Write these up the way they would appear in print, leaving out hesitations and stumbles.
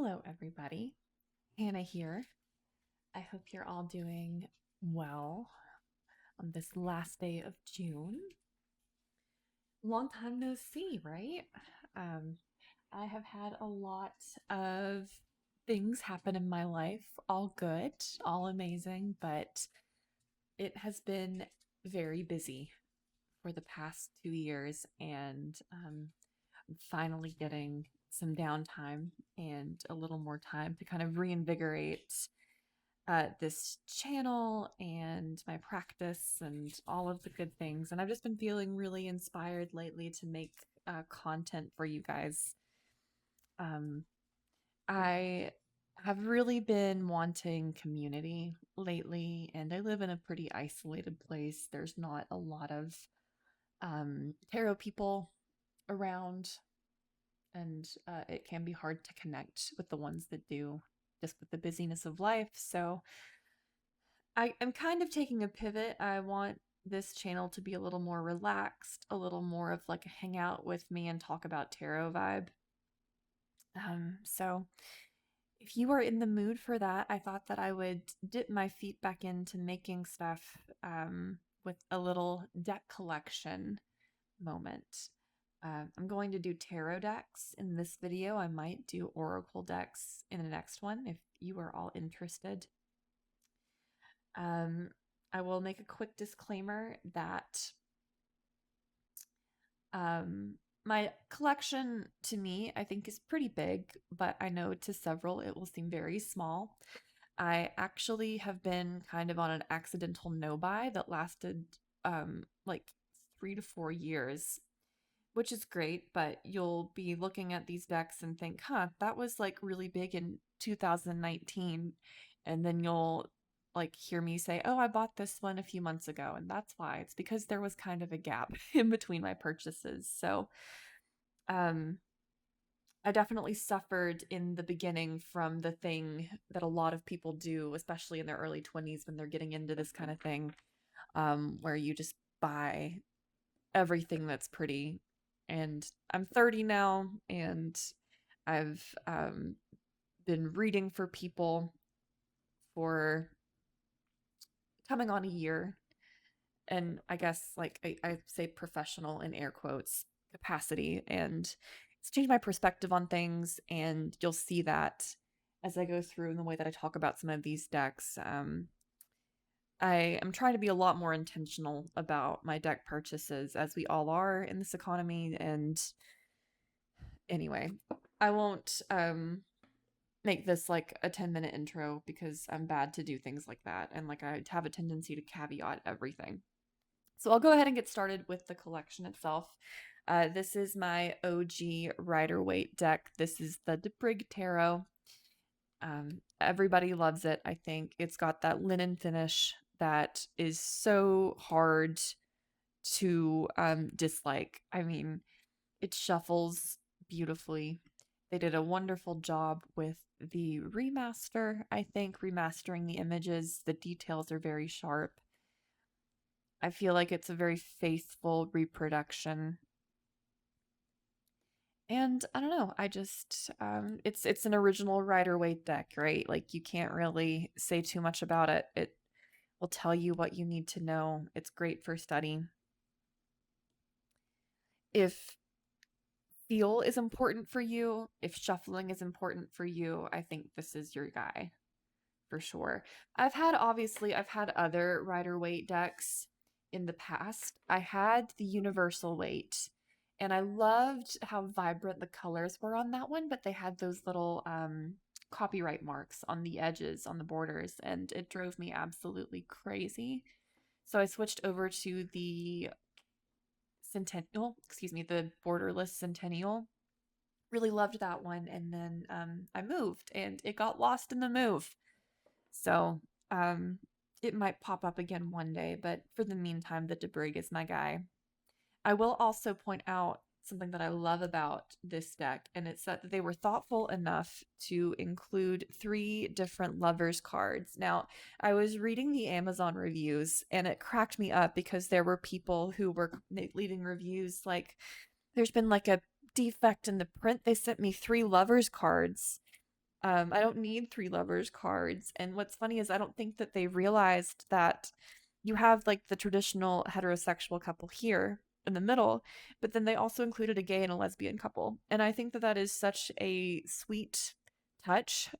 Hello, everybody. Hannah here. I hope you're all doing well on this last day of June. Long time no see, right? Um, I have had a lot of things happen in my life, all good, all amazing, but it has been very busy for the past 2 years, and I'm finally getting some downtime and a little more time to kind of reinvigorate this channel and my practice and all of the good things. And I've just been feeling really inspired lately to make content for you guys. I have really been wanting community lately, and I live in a pretty isolated place. There's not a lot of tarot people around, and it can be hard to connect with the ones that do, just with the busyness of life. So I'm kind of taking a pivot. I want this channel to be a little more relaxed, a little more of like a hangout with me and talk about tarot vibe. So if you are in the mood for that, I thought that I would dip my feet back into making stuff with a little deck collection moment. I'm going to do tarot decks in this video. I might do oracle decks in the next one if you are all interested. I will make a quick disclaimer that my collection to me, I think, is pretty big, but I know to several it will seem very small. I actually have been kind of on an accidental no-buy that lasted like 3 to 4 years, which is great, but you'll be looking at these decks and think, huh, that was like really big in 2019. And then you'll like hear me say, oh, I bought this one a few months ago. And that's why. It's because there was kind of a gap in between my purchases. So I definitely suffered in the beginning from the thing that a lot of people do, especially in their early 20s when they're getting into this kind of thing, where you just buy everything that's pretty. And I'm 30 now, and I've been reading for people for coming on a year. And I guess like I say professional in air quotes capacity, and it's changed my perspective on things. And you'll see that as I go through in the way that I talk about some of these decks. I am trying to be a lot more intentional about my deck purchases, as we all are in this economy. And anyway, I won't make this like a 10-minute intro because I'm bad to do things like that. And like I have a tendency to caveat everything. So I'll go ahead and get started with the collection itself. This is my OG Rider-Waite deck. This is the Brigh Tarot. Everybody loves it, I think. It's got that linen finish that is so hard to dislike. I mean, it shuffles beautifully. They did a wonderful job with the remaster, I think, remastering the images. The details are very sharp. I feel like it's a very faithful reproduction. And I don't know, I just it's an original Rider-Waite deck, right? Like you can't really say too much about it. It will tell you what you need to know. It's great for study. If feel is important for you, if shuffling is important for you, I think this is your guy for sure. I've had other Rider-Waite decks in the past. I had the Universal Weight, and I loved how vibrant the colors were on that one, but they had those little copyright marks on the edges, on the borders, and it drove me absolutely crazy. So I switched over to the the borderless Centennial. Really loved that one, and then I moved, and it got lost in the move. So it might pop up again one day, but for the meantime, the Brigh is my guy. I will also point out something that I love about this deck, and it's that they were thoughtful enough to include 3 different lovers cards. Now, I was reading the Amazon reviews, and it cracked me up because there were people who were leaving reviews like, there's been like a defect in the print. They sent me 3 lovers cards. I don't need three lovers cards. And what's funny is I don't think that they realized that you have like the traditional heterosexual couple here in the middle, but then they also included a gay and a lesbian couple. And I think that that is such a sweet touch.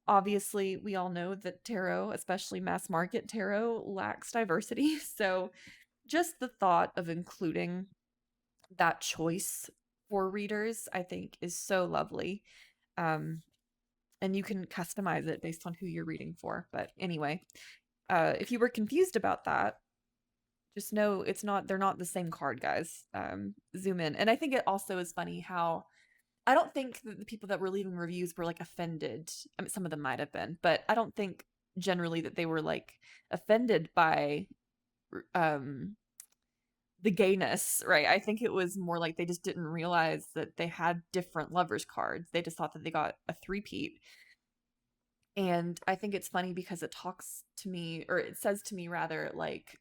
Obviously, we all know that tarot, especially mass market tarot, lacks diversity. So just the thought of including that choice for readers, I think, is so lovely. Um, and you can customize it based on who you're reading for. But anyway, if you were confused about that, just know it's not, they're not the same card, guys. Zoom in. And I think it also is funny how I don't think that the people that were leaving reviews were like offended. I mean, some of them might have been, but I don't think generally that they were like offended by um the gayness, right? I think it was more like they just didn't realize that they had different lovers cards. They just thought that they got a three-peat. And I think it's funny because it talks to me, or it says to me rather, like,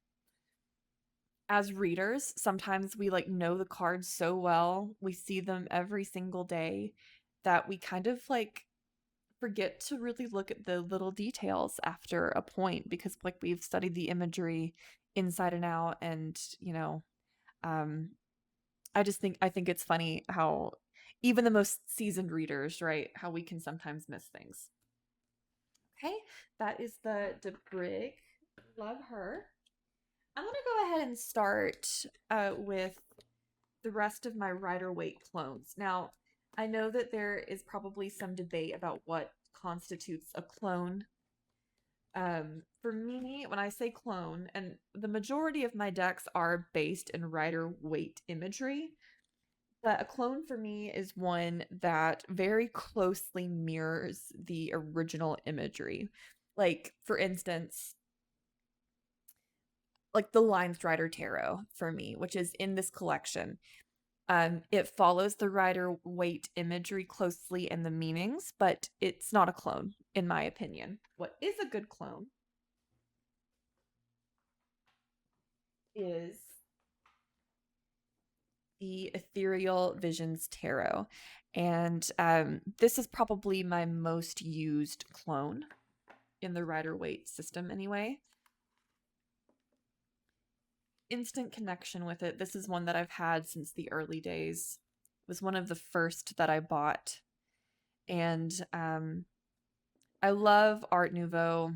as readers, sometimes we like know the cards so well, we see them every single day, that we kind of like forget to really look at the little details after a point, because like we've studied the imagery inside and out. And um I think it's funny how even the most seasoned readers, right, how we can sometimes miss things. Okay, that is the Brigh. Love her. I'm gonna go ahead and start with the rest of my Rider-Waite clones. Now, I know that there is probably some debate about what constitutes a clone. For me, when I say clone, and the majority of my decks are based in Rider-Waite imagery, but a clone for me is one that very closely mirrors the original imagery. Like, for instance, like the Linestrider Tarot for me, which is in this collection. It follows the Rider-Waite imagery closely in the meanings, but it's not a clone, in my opinion. What is a good clone is the Ethereal Visions Tarot. And this is probably my most used clone in the Rider-Waite system anyway. Instant connection with it. This is one that I've had since the early days. It was one of the first that I bought. And I love Art Nouveau,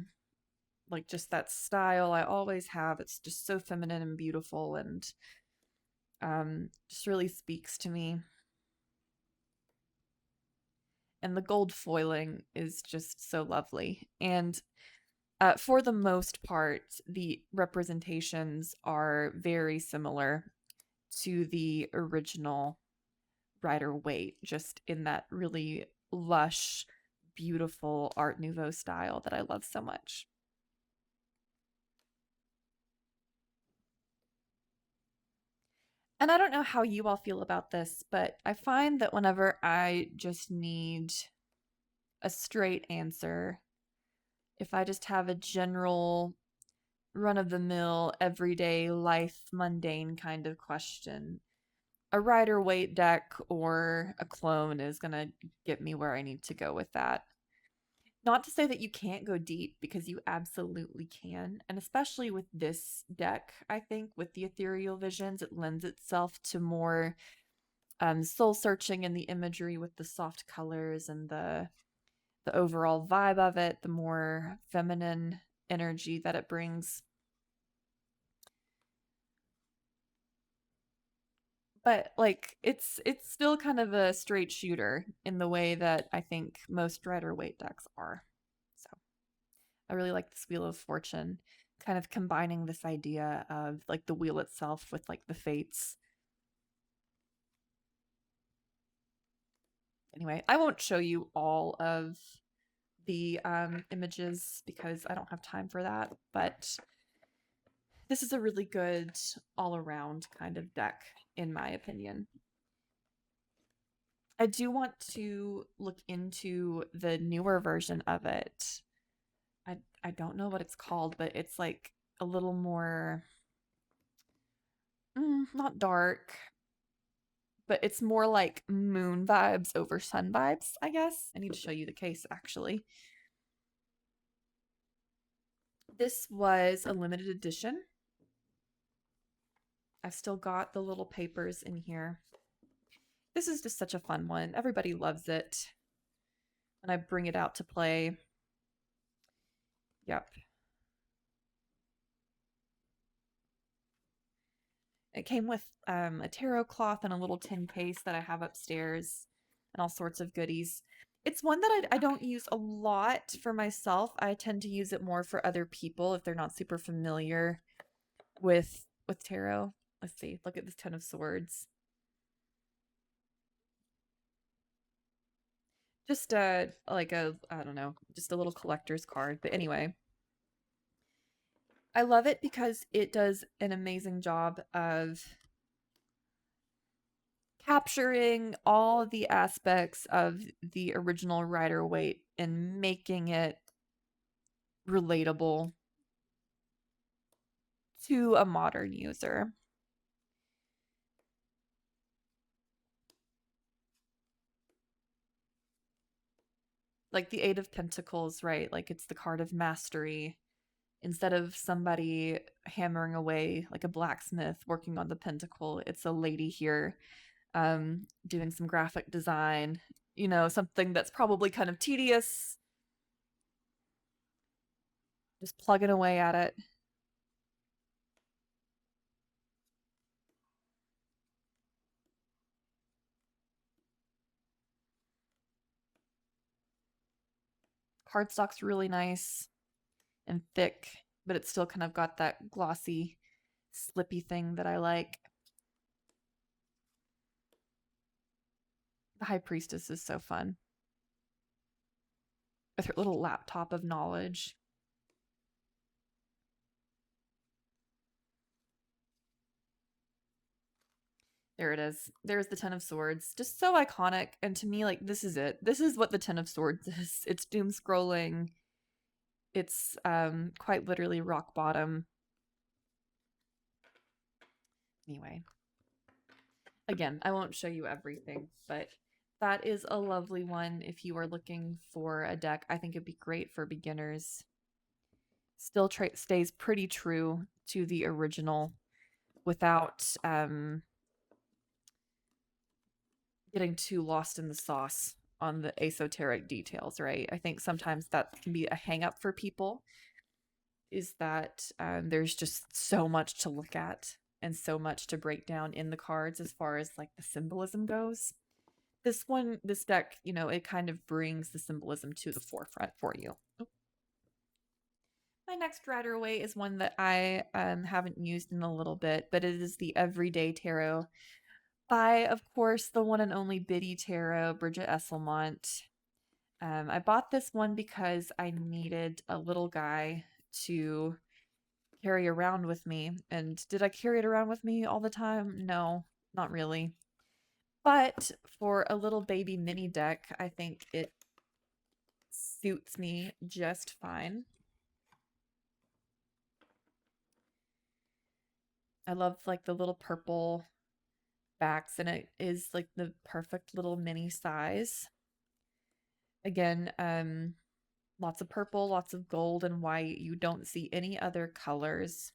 like just that style. I always have. It's just so feminine and beautiful, and just really speaks to me. And the gold foiling is just so lovely. And for the most part, the representations are very similar to the original Rider-Waite, just in that really lush, beautiful Art Nouveau style that I love so much. And I don't know how you all feel about this, but I find that whenever I just need a straight answer, if I just have a general run of the mill, everyday life, mundane kind of question, a Rider-Waite deck or a clone is going to get me where I need to go with that. Not to say that you can't go deep, because you absolutely can. And especially with this deck, I think with the Ethereal Visions, it lends itself to more soul searching in the imagery with the soft colors and the overall vibe of it, the more feminine energy that it brings. But like it's still kind of a straight shooter in the way that I think most Rider-Waite decks are. So I really like this Wheel of Fortune, kind of combining this idea of like the wheel itself with like the fates. Anyway, I won't show you all of the images because I don't have time for that, but this is a really good all-around kind of deck, in my opinion. I do want to look into the newer version of it. I don't know what it's called, but it's like a little more not dark, but it's more like moon vibes over sun vibes, I guess. I need to show you the case, actually. This was a limited edition. I've still got the little papers in here. This is just such a fun one. Everybody loves it when I bring it out to play. Yep. It came with a tarot cloth and a little tin case that I have upstairs and all sorts of goodies. It's one that I don't use a lot for myself. I tend to use it more for other people if they're not super familiar with tarot. Let's see. Look at this Ten of Swords. Just like a, I don't know, just a little collector's card. But anyway, I love it because it does an amazing job of capturing all the aspects of the original Rider-Waite and making it relatable to a modern user. Like the Eight of Pentacles, right? Like it's the card of mastery. Instead of somebody hammering away like a blacksmith working on the pentacle, it's a lady here doing some graphic design, you know, something that's probably kind of tedious, just plugging away at it. Cardstock's really nice and thick, but it's still kind of got that glossy, slippy thing that I like. The High Priestess is so fun. With her little laptop of knowledge. There it is. There's the Ten of Swords. Just so iconic. And to me, like, this is it. This is what the Ten of Swords is. It's doom scrolling. It's quite literally rock bottom. Anyway. Again, I won't show you everything, but that is a lovely one if you are looking for a deck. I think it'd be great for beginners. Still stays pretty true to the original without getting too lost in the sauce on the esoteric details, right? I think sometimes that can be a hang up for people, is that there's just so much to look at and so much to break down in the cards as far as like the symbolism goes. This deck, you know, it kind of brings the symbolism to the forefront for you. My next Rider-Waite is one that I haven't used in a little bit, but it is the Everyday Tarot by, of course, the one and only Biddy Tarot, Bridget Esselmont. I bought this one because I needed a little guy to carry around with me. And did I carry it around with me all the time? No, not really. But for a little baby mini deck, I think it suits me just fine. I love like the little purple backs, and it is like the perfect little mini size. Again, lots of purple, lots of gold and white. You don't see any other colors.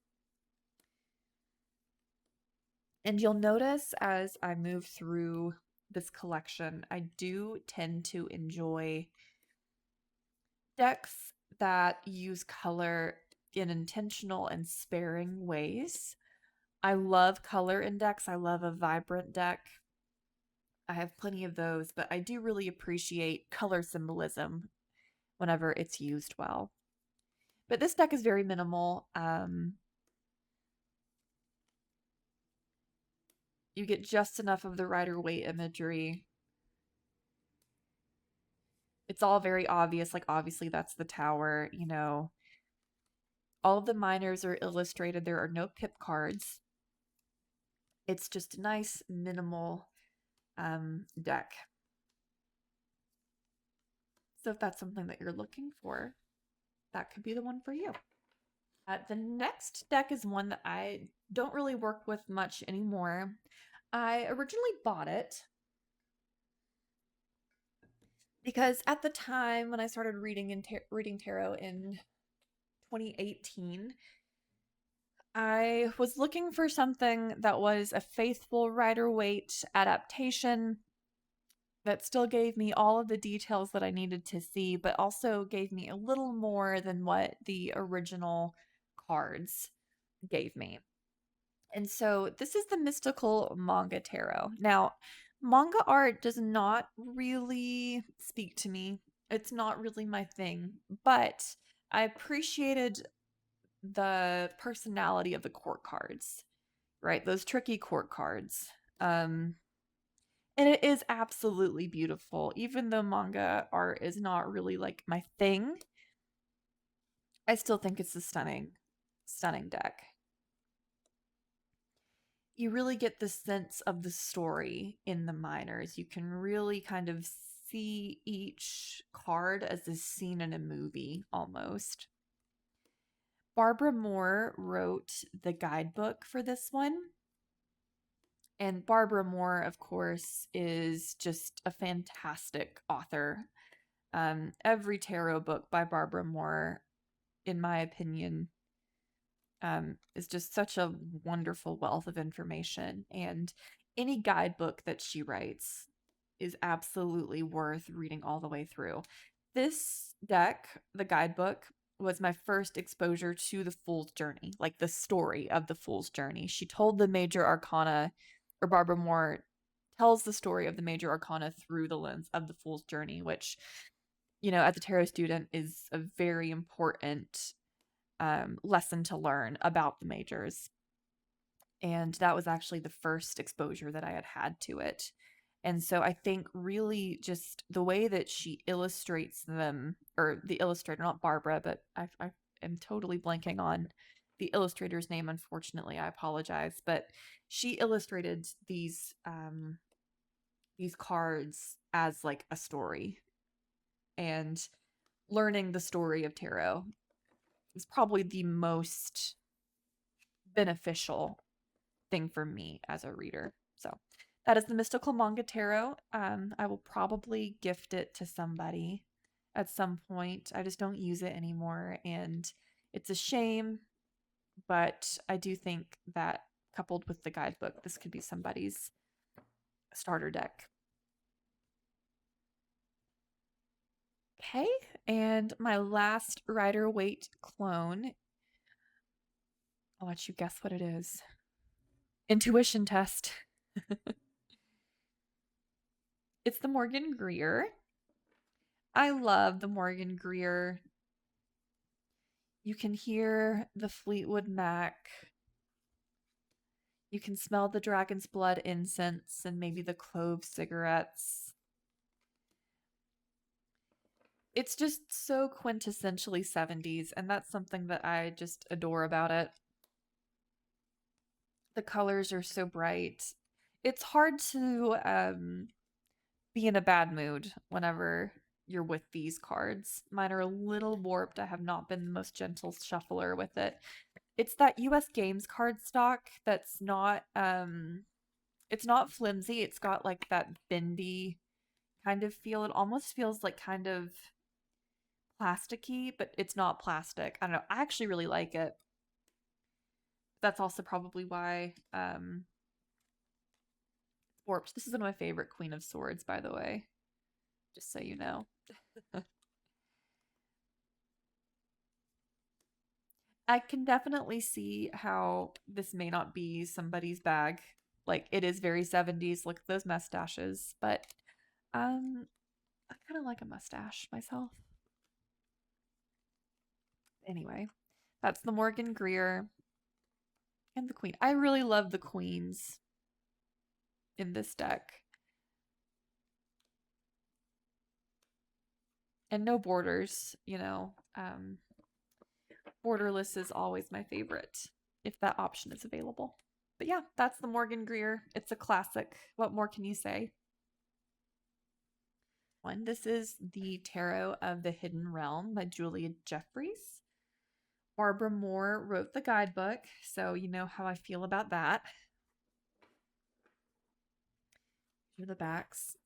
And you'll notice as I move through this collection, I do tend to enjoy decks that use color in intentional and sparing ways. I love color in decks. I love a vibrant deck. I have plenty of those, but I do really appreciate color symbolism whenever it's used well. But this deck is very minimal. You get just enough of the Rider-Waite imagery. It's all very obvious, like obviously that's the tower, you know. All of the minors are illustrated. There are no pip cards. It's just a nice, minimal deck. So if that's something that you're looking for, that could be the one for you. The next deck is one that I don't really work with much anymore. I originally bought it because at the time when I started reading tarot in 2018, I was looking for something that was a faithful Rider-Waite adaptation that still gave me all of the details that I needed to see, but also gave me a little more than what the original cards gave me. And so this is the Mystical Manga Tarot. Now, manga art does not really speak to me. It's not really my thing, but I appreciated the personality of the court cards, right? Those tricky court cards. And it is absolutely beautiful. Even though manga art is not really like my thing, I still think it's a stunning, stunning deck. You really get the sense of the story in the minors. You can really kind of see each card as a scene in a movie almost. Barbara Moore wrote the guidebook for this one. And Barbara Moore, of course, is just a fantastic author. Every tarot book by Barbara Moore, in my opinion, is just such a wonderful wealth of information. And any guidebook that she writes is absolutely worth reading all the way through. This deck, the guidebook, was my first exposure to the Fool's Journey, like the story of the Fool's Journey. She told the major arcana, or Barbara Moore tells the story of the major arcana through the lens of the Fool's Journey, which, you know, as a tarot student is a very important lesson to learn about the majors. And that was actually the first exposure that I had to it. And so I think really just the way that she illustrates them, or the illustrator, not Barbara, but I am totally blanking on the illustrator's name, unfortunately. I apologize. But she illustrated these cards as like a story. And learning the story of tarot is probably the most beneficial thing for me as a reader. So that is the Mystical Manga Tarot. I will probably gift it to somebody at some point. I just don't use it anymore, and it's a shame, but I do think that coupled with the guidebook, this could be somebody's starter deck. Okay, and my last Rider-Waite clone. I'll let you guess what it is. Intuition test. It's the Morgan Greer. I love the Morgan Greer. You can hear the Fleetwood Mac. You can smell the dragon's blood incense and maybe the clove cigarettes. It's just so quintessentially 70s, and that's something that I just adore about it. The colors are so bright. It's hard to be in a bad mood whenever you're with these cards. Mine are a little warped. I have not been the most gentle shuffler with it. It's that US Games card stock that's not it's not flimsy. It's got like that bendy kind of feel. It almost feels like kind of plasticky, but it's not plastic. I don't know. I actually really like it. That's also probably why warped. This is one of my favorite Queen of Swords, by the way. Just so you know. I can definitely see how this may not be somebody's bag. Like, it is very 70s. Look at those mustaches. But I kind of like a mustache myself. Anyway, that's the Morgan Greer and the Queen. I really love the Queens in this deck. And no borders, you know. Borderless is always my favorite if that option is available. But yeah, that's the Morgan Greer. It's a classic. What more can you say? This is the Tarot of the Hidden Realm by Julia Jeffries. Barbara Moore wrote the guidebook, so you know how I feel about that. for the backs.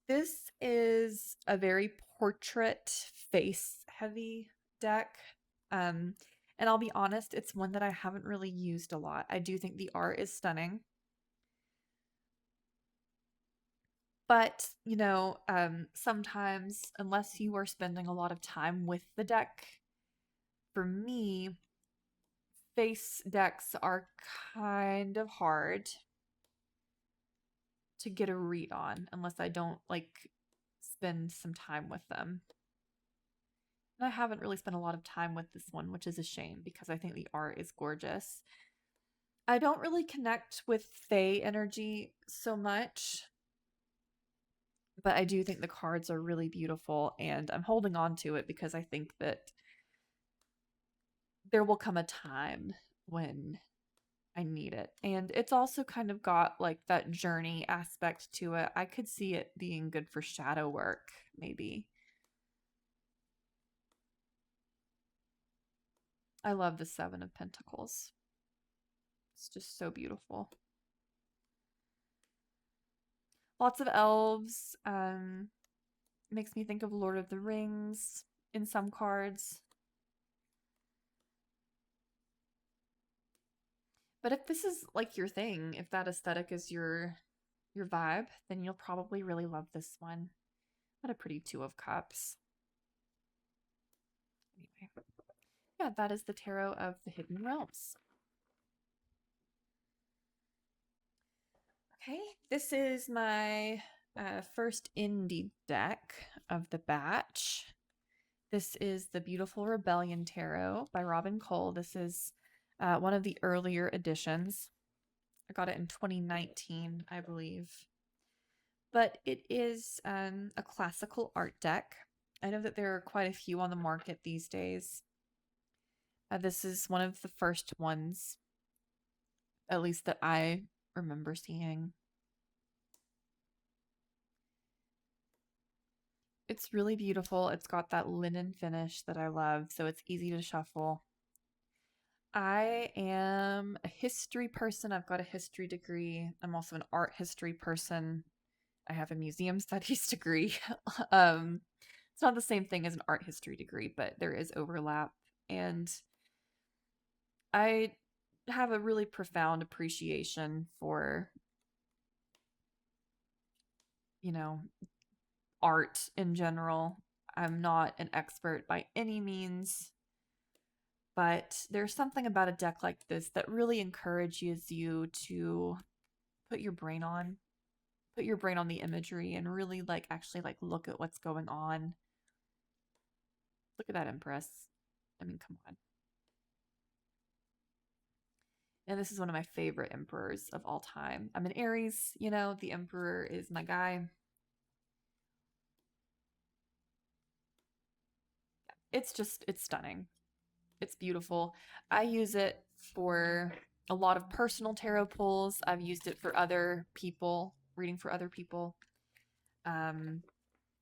This is a very portrait face heavy deck. And I'll be honest, it's one that I haven't really used a lot. I do think the art is stunning. But, sometimes, unless you are spending a lot of time with the deck, for me, face decks are kind of hard to get a read on unless I don't spend some time with them. And I haven't really spent a lot of time with this one, which is a shame because I think the art is gorgeous. I don't really connect with Fae energy so much, but I do think the cards are really beautiful, and I'm holding on to it because I think that there will come a time when I need it. And it's also kind of got like that journey aspect to it. I could see it being good for shadow work, maybe. I love the Seven of Pentacles. It's just so beautiful. Lots of elves. Makes me think of Lord of the Rings in some cards. But if this is like your thing, if that aesthetic is your vibe, then you'll probably really love this one. What a pretty Two of Cups. Anyway, yeah, that is the Tarot of the Hidden Realms. Okay, this is my first indie deck of the batch. This is the Beautiful Rebellion Tarot by Robin Cole. This is one of the earlier editions. I got it in 2019, I believe. But it is a classical art deck. I know that there are quite a few on the market these days. This is one of the first ones, at least that I remember seeing. It's really beautiful. It's got that linen finish that I love, so it's easy to shuffle. I am a history person. I've got a history degree. I'm also an art history person. I have a museum studies degree. It's not the same thing as an art history degree, but there is overlap. And I have a really profound appreciation for, art in general. I'm not an expert by any means, but there's something about a deck like this that really encourages you to put your brain on the imagery and really actually look at what's going on. Look at that Empress. I mean, come on. And this is one of my favorite emperors of all time. I'm an Aries, the Emperor is my guy. It's stunning. It's beautiful. I use it for a lot of personal tarot pulls. I've used it for other people, reading for other people.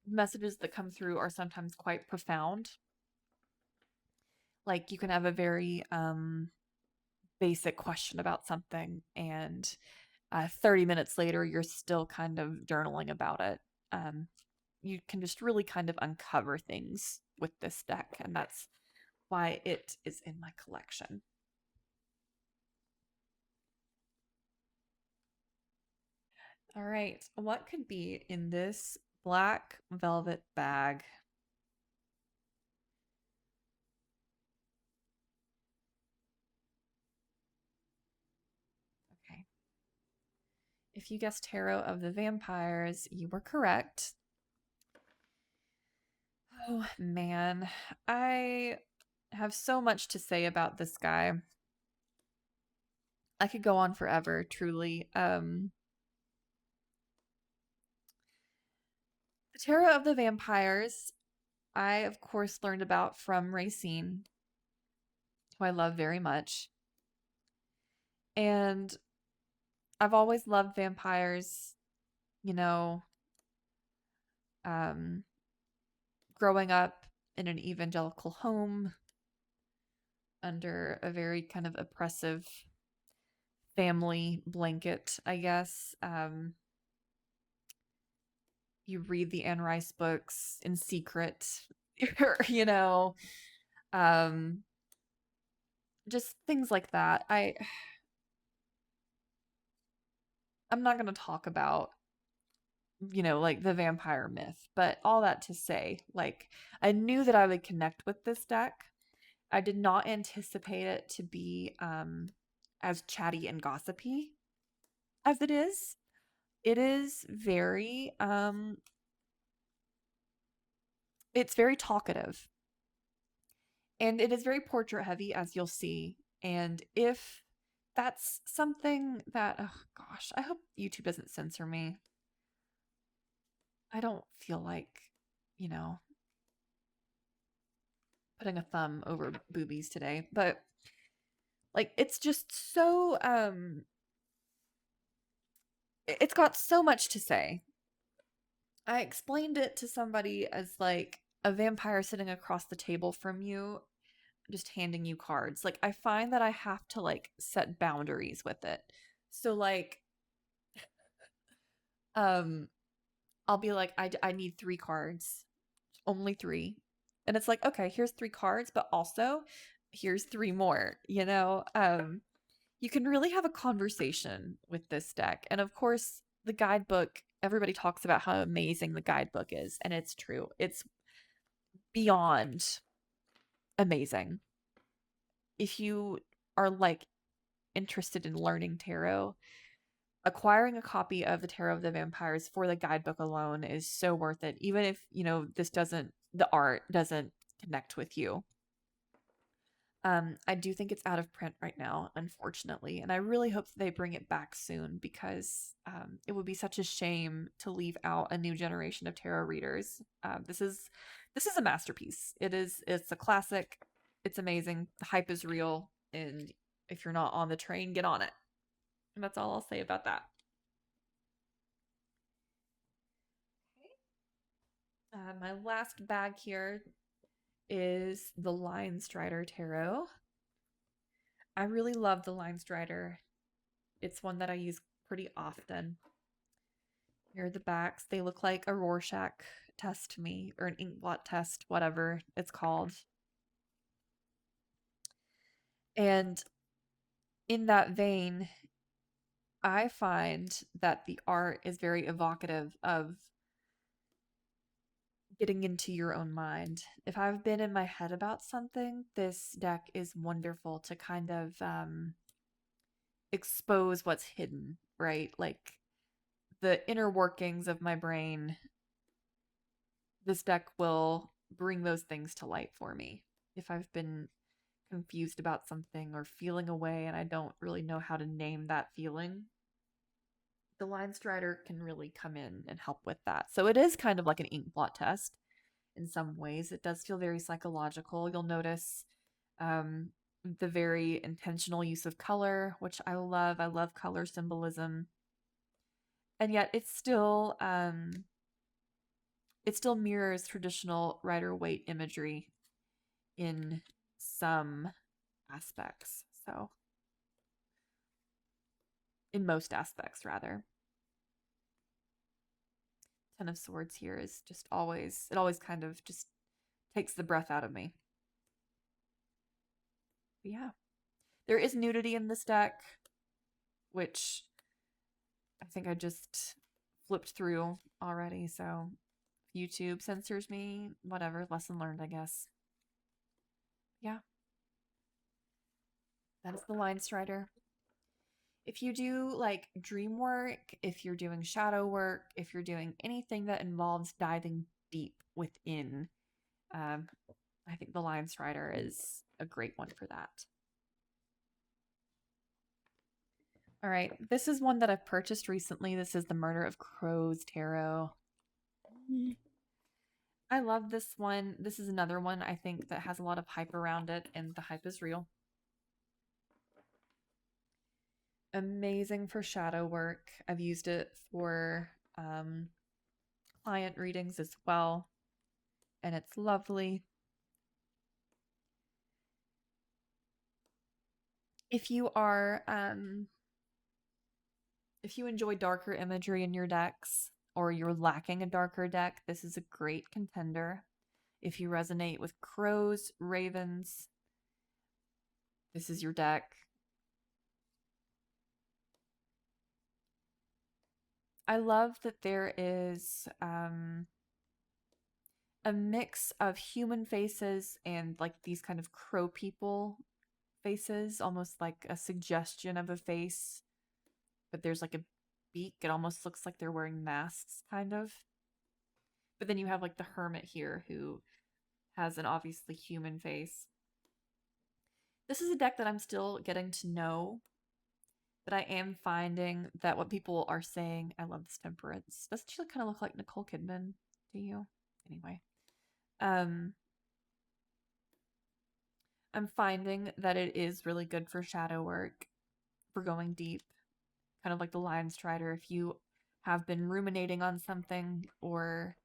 Messages that come through are sometimes quite profound. Like you can have a very basic question about something, and 30 minutes later, you're still kind of journaling about it. You can just really kind of uncover things with this deck, and that's why it is in my collection. All right, what could be in this black velvet bag? Okay. If you guessed Tarot of the Vampyres, you were correct. Oh man, I have so much to say about this guy. I could go on forever, truly. The Tarot of the Vampyres, I of course learned about from Racine, who I love very much. And I've always loved vampires, you know, um, growing up in an evangelical home under a very kind of oppressive family blanket, I guess. you read the Anne Rice books in secret, you know, um, just things like that. I'm not going to talk about, like the vampire myth, but all that to say, like, I knew that I would connect with this deck. I did not anticipate it to be as chatty and gossipy as it is. It is very it's very talkative, and it is very portrait heavy, as you'll see. And if that's something that, oh gosh, I hope YouTube doesn't censor me. I don't feel like, you know, putting a thumb over boobies today, but like it's just so it's got so much to say. I explained it to somebody as like a vampire sitting across the table from you, just handing you cards. Like, I find that I have to like set boundaries with it. So like um I'll be like, I need 3 cards, only 3. And it's like, okay, here's 3 cards, but also here's 3 more, you can really have a conversation with this deck. And of course, the guidebook, everybody talks about how amazing the guidebook is, and it's true. It's beyond amazing. If you are like interested in learning tarot, acquiring a copy of the Tarot of the Vampires for the guidebook alone is so worth it, even if, the art doesn't connect with you. I do think it's out of print right now, unfortunately, and I really hope that they bring it back soon, because it would be such a shame to leave out a new generation of tarot readers. This is a masterpiece. It's a classic. It's amazing. The hype is real, and if you're not on the train, get on it. And that's all I'll say about that. My last bag here is the Linestrider Tarot. I really love the Linestrider. It's one that I use pretty often. Here are the backs. They look like a Rorschach test to me, or an inkblot test, whatever it's called. And in that vein, I find that the art is very evocative of getting into your own mind. If I've been in my head about something, this deck is wonderful to kind of expose what's hidden, right? Like the inner workings of my brain. This deck will bring those things to light for me. If I've been confused about something or feeling a way and I don't really know how to name that feeling, the Linestrider can really come in and help with that. So it is kind of like an inkblot test in some ways. It does feel very psychological. You'll notice the very intentional use of color, which I love. I love color symbolism. And yet it still mirrors traditional Rider-Waite imagery in some aspects. So, in most aspects, rather. Ten of Swords here is just always, it always kind of just takes the breath out of me. But yeah. There is nudity in this deck, which I think I just flipped through already. So, YouTube censors me, whatever. Lesson learned, I guess. Yeah. That is the Linestrider. If you do like dream work, if you're doing shadow work, if you're doing anything that involves diving deep within, I think the Linestrider is a great one for that. All right, this is one that I've purchased recently. This is the Murder of Crows Tarot. I love this one. This is another one I think that has a lot of hype around it, and the hype is real. Amazing for shadow work. I've used it for client readings as well, and it's lovely. If you are if you enjoy darker imagery in your decks, or you're lacking a darker deck, this is a great contender. If you resonate with crows, ravens, this is your deck. I love that there is a mix of human faces and like these kind of crow people faces, almost like a suggestion of a face, but there's like a beak. It almost looks like they're wearing masks, kind of. But then you have like the hermit here who has an obviously human face. This is a deck that I'm still getting to know, but I am finding that what people are saying, I love this temperance. Doesn't she kind of look like Nicole Kidman to you? Anyway, I'm finding that it is really good for shadow work, for going deep, kind of like the Linestrider. If you have been ruminating on something, or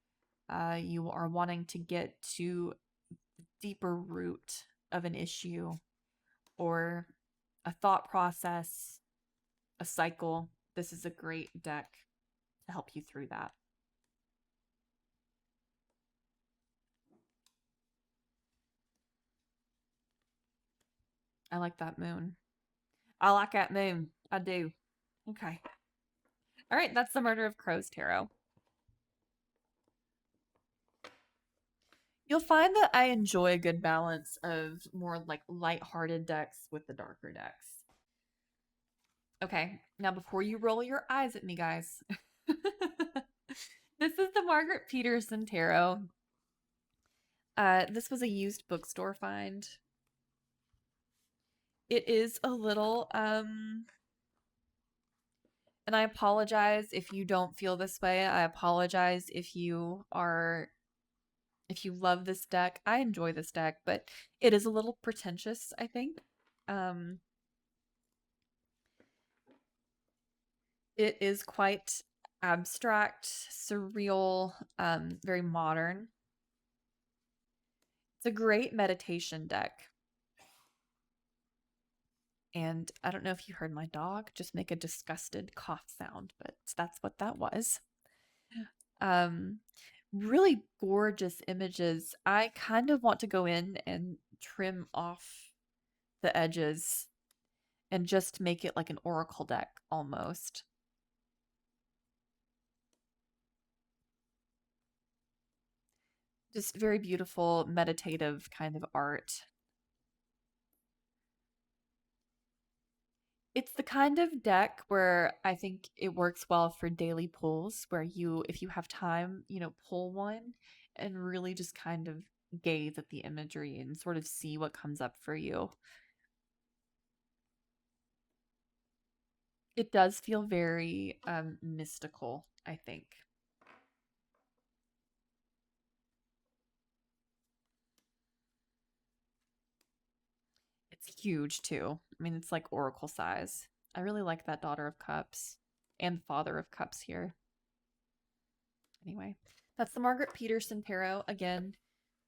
you are wanting to get to the deeper root of an issue, or a thought process, a cycle, this is a great deck to help you through that. I like that moon. I like that moon. I do. Okay. All right, that's the Murder of Crows Tarot. You'll find that I enjoy a good balance of more like light-hearted decks with the darker decks. Okay, now before you roll your eyes at me, guys, this is the Margarete Petersen Tarot. This was a used bookstore find. It is a little, and I apologize if you don't feel this way. I apologize if you love this deck. I enjoy this deck, but it is a little pretentious, I think. It is quite abstract, surreal, very modern. It's a great meditation deck. And I don't know if you heard my dog just make a disgusted cough sound, but that's what that was. Really gorgeous images. I kind of want to go in and trim off the edges and just make it like an oracle deck almost. Just very beautiful, meditative kind of art. It's the kind of deck where I think it works well for daily pulls, where you, if you have time, pull one and really just kind of gaze at the imagery and sort of see what comes up for you. It does feel very mystical, I think. It's huge too. I mean, it's like oracle size. I really like that Daughter of Cups and Father of Cups here. Anyway, that's the Margarete Petersen Tarot. Again,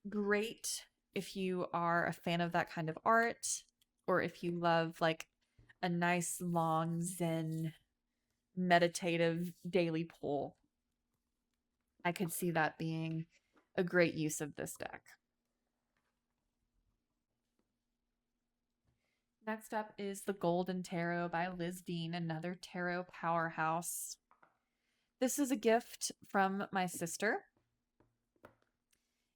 great if you are a fan of that kind of art, or if you love like a nice long zen meditative daily pull. I could see that being a great use of this deck. Next up is the Golden Tarot by Liz Dean, another tarot powerhouse. This is a gift from my sister.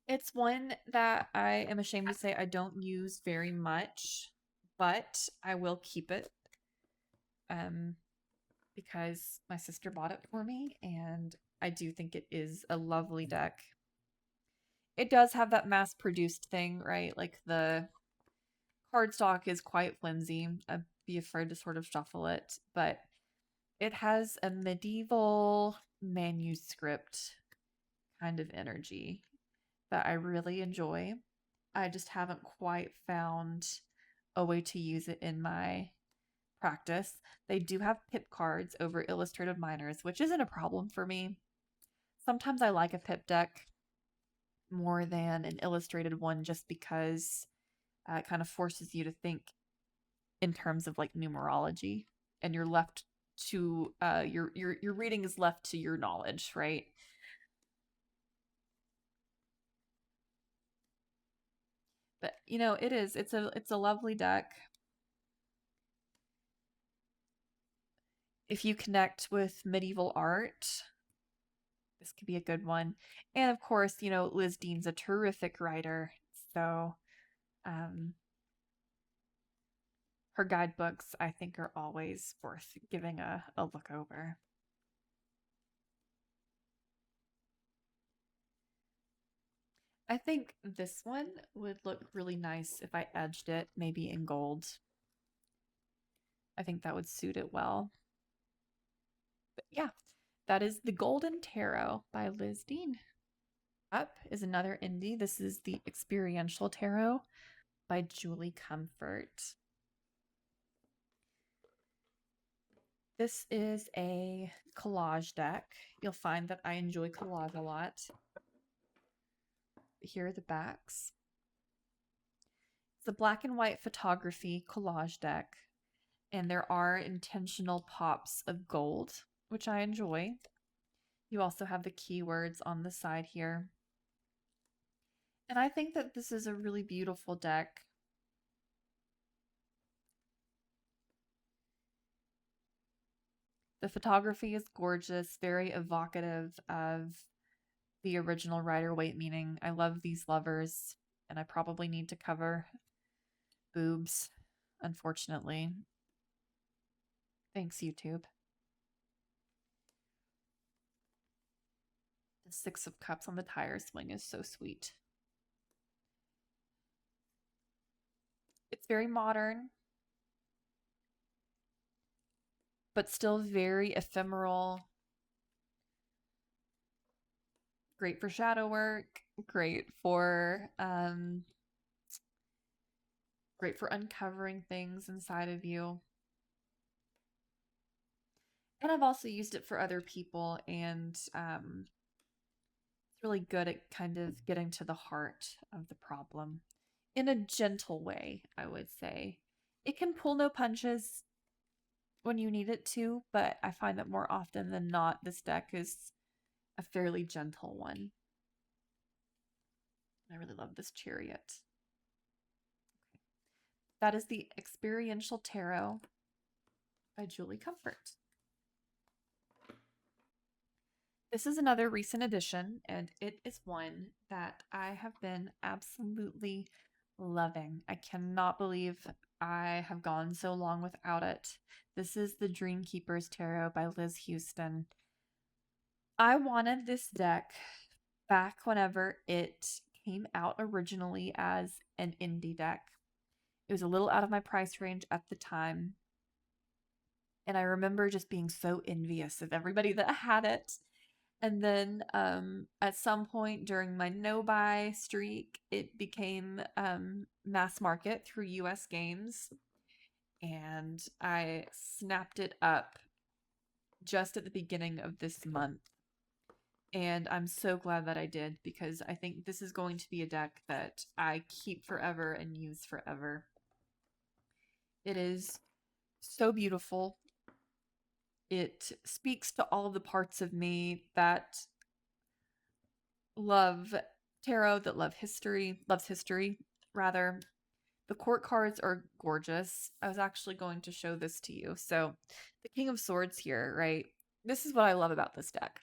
It's one that I am ashamed to say I don't use very much, but I will keep it because my sister bought it for me, and I do think it is a lovely deck. It does have that mass-produced thing, right? Like the cardstock is quite flimsy. I'd be afraid to sort of shuffle it, but it has a medieval manuscript kind of energy that I really enjoy. I just haven't quite found a way to use it in my practice. They do have pip cards over illustrated minors, which isn't a problem for me. Sometimes I like a pip deck more than an illustrated one just because it kind of forces you to think in terms of like numerology, and you're left to your reading is left to your knowledge, right? But you know, it's a lovely deck. If you connect with medieval art, this could be a good one. And of course, you know, Liz Dean's a terrific writer, so her guidebooks I think are always worth giving a look over. I think this one would look really nice if I edged it maybe in gold. I think that would suit it well. But yeah, that is The Golden Tarot by Liz Dean. Up is another indie. This is the Experiential Tarot by Julie Comfort. This is a collage deck. You'll find that I enjoy collage a lot. Here are the backs. It's a black and white photography collage deck, and there are intentional pops of gold, which I enjoy. You also have the keywords on the side here. And I think that this is a really beautiful deck. The photography is gorgeous, very evocative of the original Rider-Waite meaning. I love these lovers, and I probably need to cover boobs, unfortunately. Thanks, YouTube. The Six of Cups on the tire swing is so sweet. It's very modern, but still very ephemeral. Great for shadow work, great for uncovering things inside of you. And I've also used it for other people, and it's really good at kind of getting to the heart of the problem in a gentle way, I would say. It can pull no punches when you need it to, but I find that more often than not, this deck is a fairly gentle one. I really love this chariot. That is the Experiential Tarot by Julie Comfort. This is another recent addition, and it is one that I have been absolutely loving. I cannot believe I have gone so long without it. This is the Dreamkeepers Tarot by Liz Houston. I wanted this deck back whenever it came out originally as an indie deck. It was a little out of my price range at the time. And I remember just being so envious of everybody that had it. And then at some point during my no-buy streak, it became mass market through US Games. And I snapped it up just at the beginning of this month. And I'm so glad that I did, because I think this is going to be a deck that I keep forever and use forever. It is so beautiful. It speaks to all the parts of me that love tarot, that loves history, rather. The court cards are gorgeous. I was actually going to show this to you. So the King of Swords here, right? This is what I love about this deck.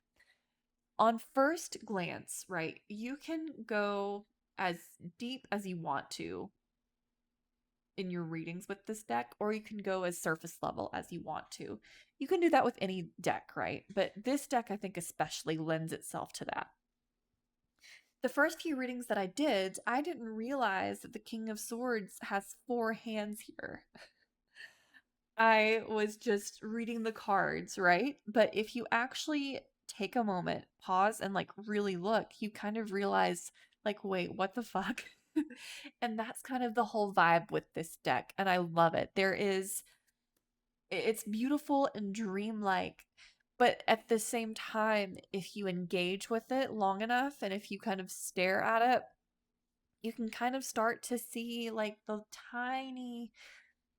On first glance, right, you can go as deep as you want to in your readings with this deck, or you can go as surface level as you want to. You can do that with any deck, right? But this deck, I think, especially lends itself to that. The first few readings that I didn't realize that the King of Swords has 4 hands here. I was just reading the cards, right? But if you actually take a moment, pause, and like really look, you kind of realize, like, wait, what the fuck? And that's kind of the whole vibe with this deck, and I love it. It's beautiful and dreamlike, but at the same time, if you engage with it long enough and if you kind of stare at it, you can kind of start to see like the tiny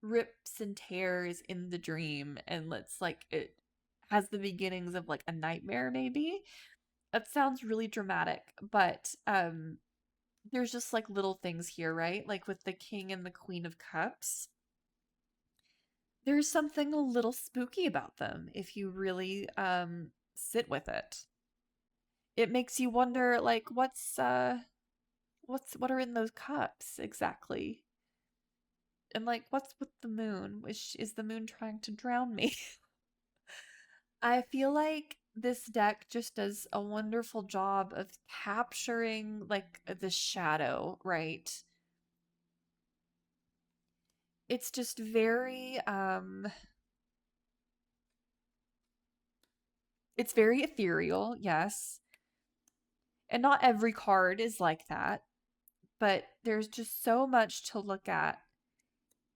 rips and tears in the dream, and it's like it has the beginnings of like a nightmare maybe. That sounds really dramatic, but there's just like little things here, right? Like with the King and the Queen of Cups. There's something a little spooky about them if you really sit with it. It makes you wonder like what are in those cups exactly? And like what's with the moon? Is the moon trying to drown me? I feel like this deck just does a wonderful job of capturing like the shadow, right? It's just very it's very ethereal, yes. And not every card is like that, but there's just so much to look at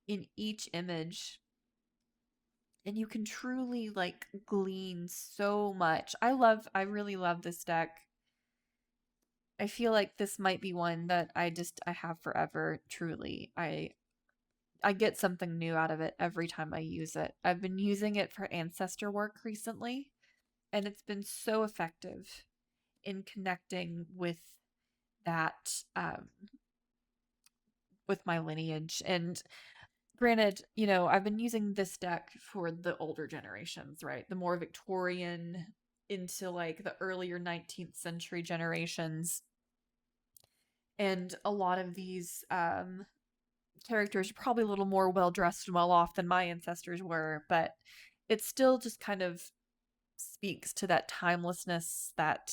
in each image. And you can truly like glean so much. I really love this deck. I feel like this might be one that I have forever, truly. I get something new out of it every time I use it. I've been using it for ancestor work recently, and it's been so effective in connecting with that with my lineage. And granted, I've been using this deck for the older generations, right? The more Victorian into like the earlier 19th century generations. And a lot of these characters are probably a little more well dressed and well off than my ancestors were, but it still just kind of speaks to that timelessness, that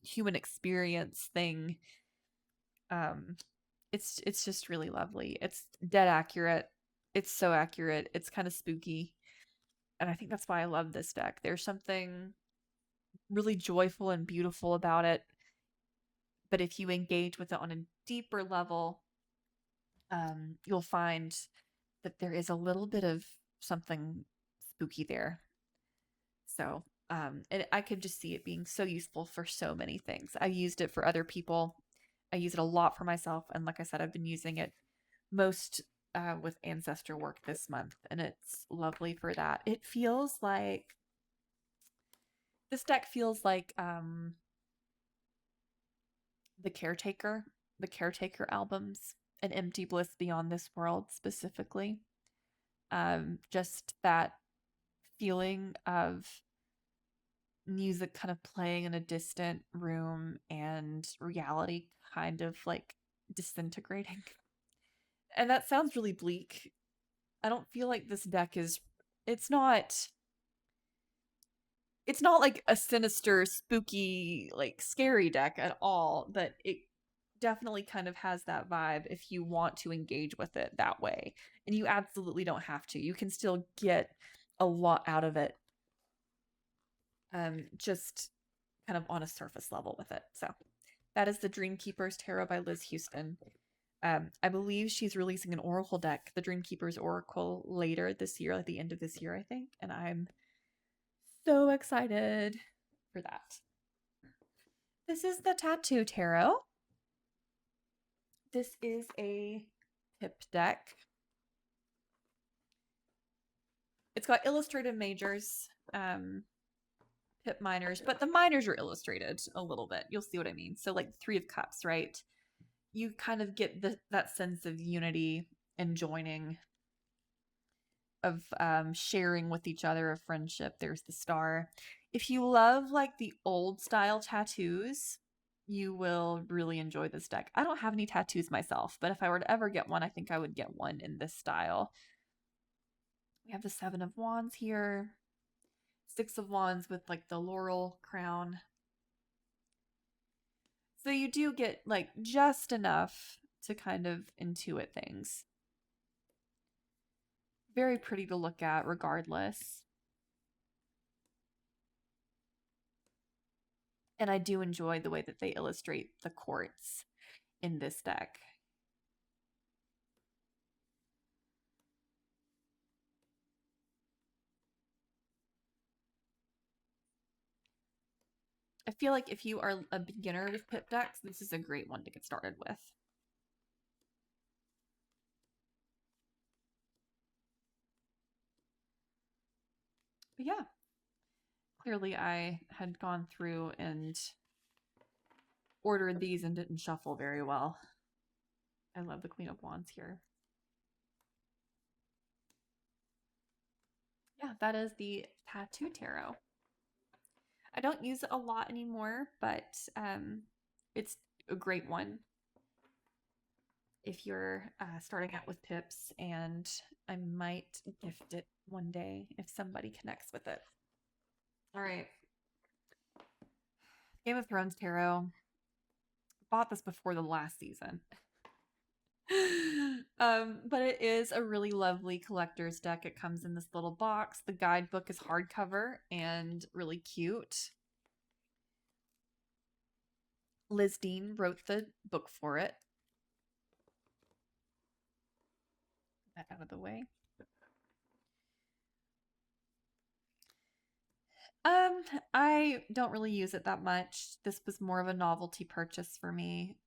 human experience thing. Um, it's just really lovely. It's dead accurate. It's so accurate. It's kind of spooky, and I think that's why I love this deck. There's something really joyful and beautiful about it, but if you engage with it on a deeper level, you'll find that there is a little bit of something spooky there. So, and I could just see it being so useful for so many things. I used it for other people. I use it a lot for myself, and like I said, I've been using it most with ancestor work this month, and it's lovely for that. It feels like this deck feels like the Caretaker albums, and Empty Bliss Beyond This World specifically. Just that feeling of music kind of playing in a distant room and reality kind of like disintegrating. And that sounds really bleak. I don't feel like this deck is it's not it's not like a sinister, spooky, like scary deck at all, but it definitely kind of has that vibe if you want to engage with it that way. And you absolutely don't have to. You can still get a lot out of it. Just kind of on a surface level with it. So that is the Dreamkeepers Tarot by Liz Houston. I believe she's releasing an Oracle deck, the Dreamkeepers Oracle, later this year, at the end of this year, I think. And I'm so excited for that. This is the Tattoo Tarot. This is a pip deck. It's got illustrated majors, pip minors, but the minors are illustrated a little bit. You'll see what I mean. So like 3 of Cups, right? You kind of get that sense of unity and joining, of sharing with each other, of friendship. There's the Star. If you love like the old style tattoos, you will really enjoy this deck. I don't have any tattoos myself, but if I were to ever get one, I think I would get one in this style. We have the 7 of Wands here, 6 of Wands with like the laurel crown. So you do get like just enough to kind of intuit things. Very pretty to look at regardless. And I do enjoy the way that they illustrate the courts in this deck. I feel like if you are a beginner with pip decks, this is a great one to get started with. But yeah, clearly I had gone through and ordered these and didn't shuffle very well. I love the Queen of Wands here. Yeah, that is the Tattoo Tarot. I don't use it a lot anymore, but it's a great one if you're starting out with pips, and I might gift it one day if somebody connects with it. All right. Game of Thrones Tarot. Bought this before the last season. But it is a really lovely collector's deck. It comes in this little box. The guidebook is hardcover and really cute. Liz Dean wrote the book for it. Get that out of the way. I don't really use it that much. This was more of a novelty purchase for me.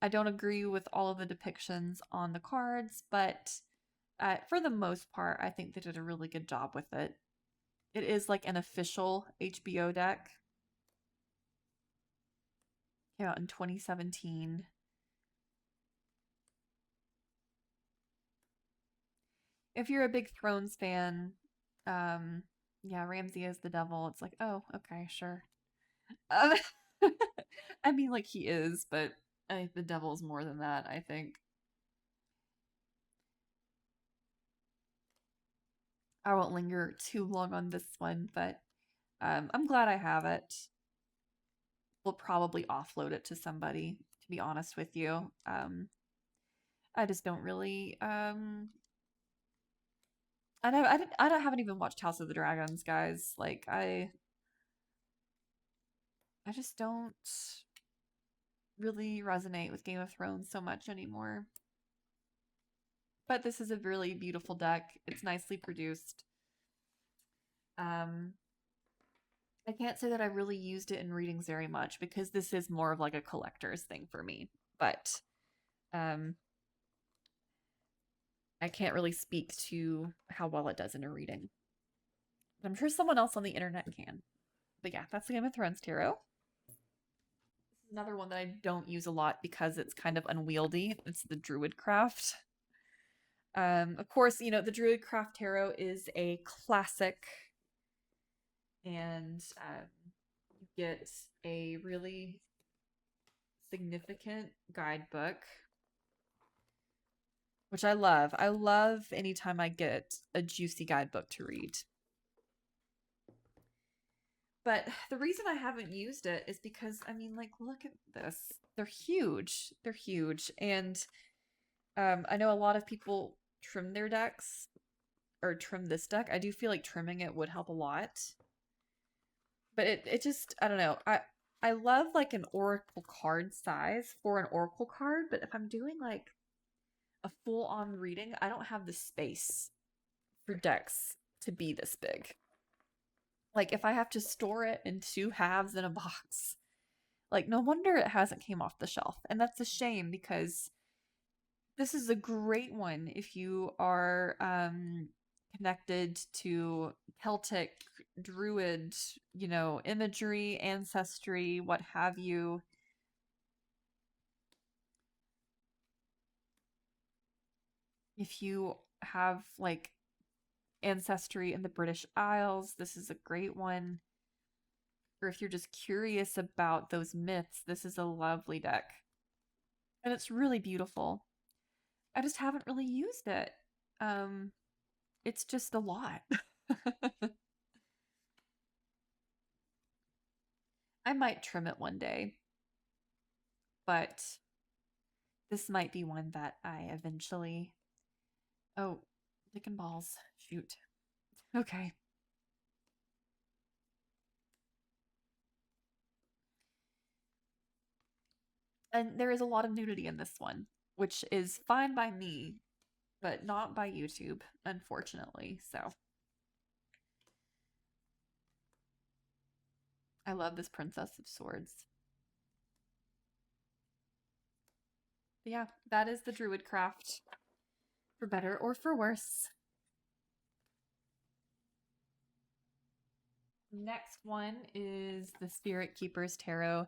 I don't agree with all of the depictions on the cards, but for the most part, I think they did a really good job with it. It is like an official HBO deck. Came out in 2017. If you're a big Thrones fan, yeah, Ramsay is the devil. It's like, oh, okay, sure. Um, I mean, like he is, but the devil's more than that, I think. I won't linger too long on this one, but I'm glad I have it. We'll probably offload it to somebody, to be honest with you. I just don't really. I know I haven't even watched House of the Dragons, guys. Like I just don't really resonate with Game of Thrones so much anymore. But this is a really beautiful deck. It's nicely produced. I can't say that I really used it in readings very much because this is more of like a collector's thing for me. But I can't really speak to how well it does in a reading. But I'm sure someone else on the internet can. But yeah, that's the Game of Thrones Tarot. This is another one that I don't use a lot because it's kind of unwieldy. It's the Druid Craft. Of course, you know, the Druid Craft Tarot is a classic, and you get a really significant guidebook, which I love. I love anytime I get a juicy guidebook to read. But the reason I haven't used it is because, I mean, like, look at this. They're huge. They're huge. And I know a lot of people trim their decks, or trim this deck. I do feel like trimming it would help a lot. But it just, I don't know. I love like an oracle card size for an oracle card, but if I'm doing like a full-on reading, I don't have the space for decks to be this big. Like if I have to store it in 2 halves in a box, like no wonder it hasn't came off the shelf. And that's a shame because this is a great one if you are connected to Celtic, Druid, you know, imagery, ancestry, what have you. If you have like ancestry in the British Isles, this is a great one. Or if you're just curious about those myths, this is a lovely deck. And it's really beautiful. I just haven't really used it. It's just a lot. I might trim it one day, but this might be one that I eventually. Oh, dick and balls. Shoot. Okay. And there is a lot of nudity in this one, which is fine by me, but not by YouTube, unfortunately. So I love this Princess of Swords. But yeah, that is the Druid Craft, for better or for worse. Next one is the Spirit Keepers Tarot,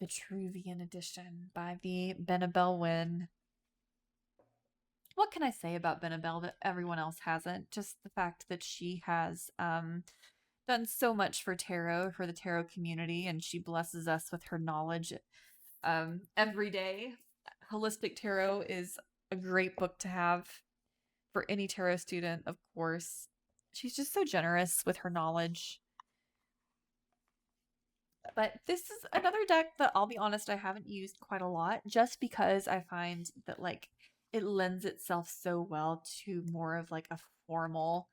Vitruvian edition by the Benabel Wynn. What can I say about Benabel that everyone else hasn't? Just the fact that she has done so much for tarot, for the tarot community, and she blesses us with her knowledge every day. Holistic Tarot is a great book to have for any tarot student, of course. She's just so generous with her knowledge. But this is another deck that I'll be honest, I haven't used quite a lot just because I find that like it lends itself so well to more of like a formal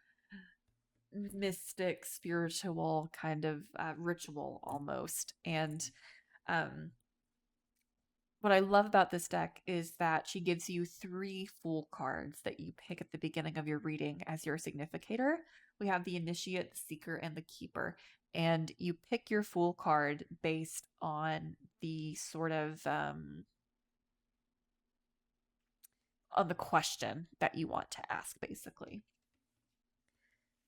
mystic spiritual kind of ritual almost. And um what I love about this deck is that she gives you 3 Fool cards that you pick at the beginning of your reading as your significator. We have the Initiate, the Seeker, and the Keeper. And you pick your Fool card based on the sort of on the question that you want to ask, basically.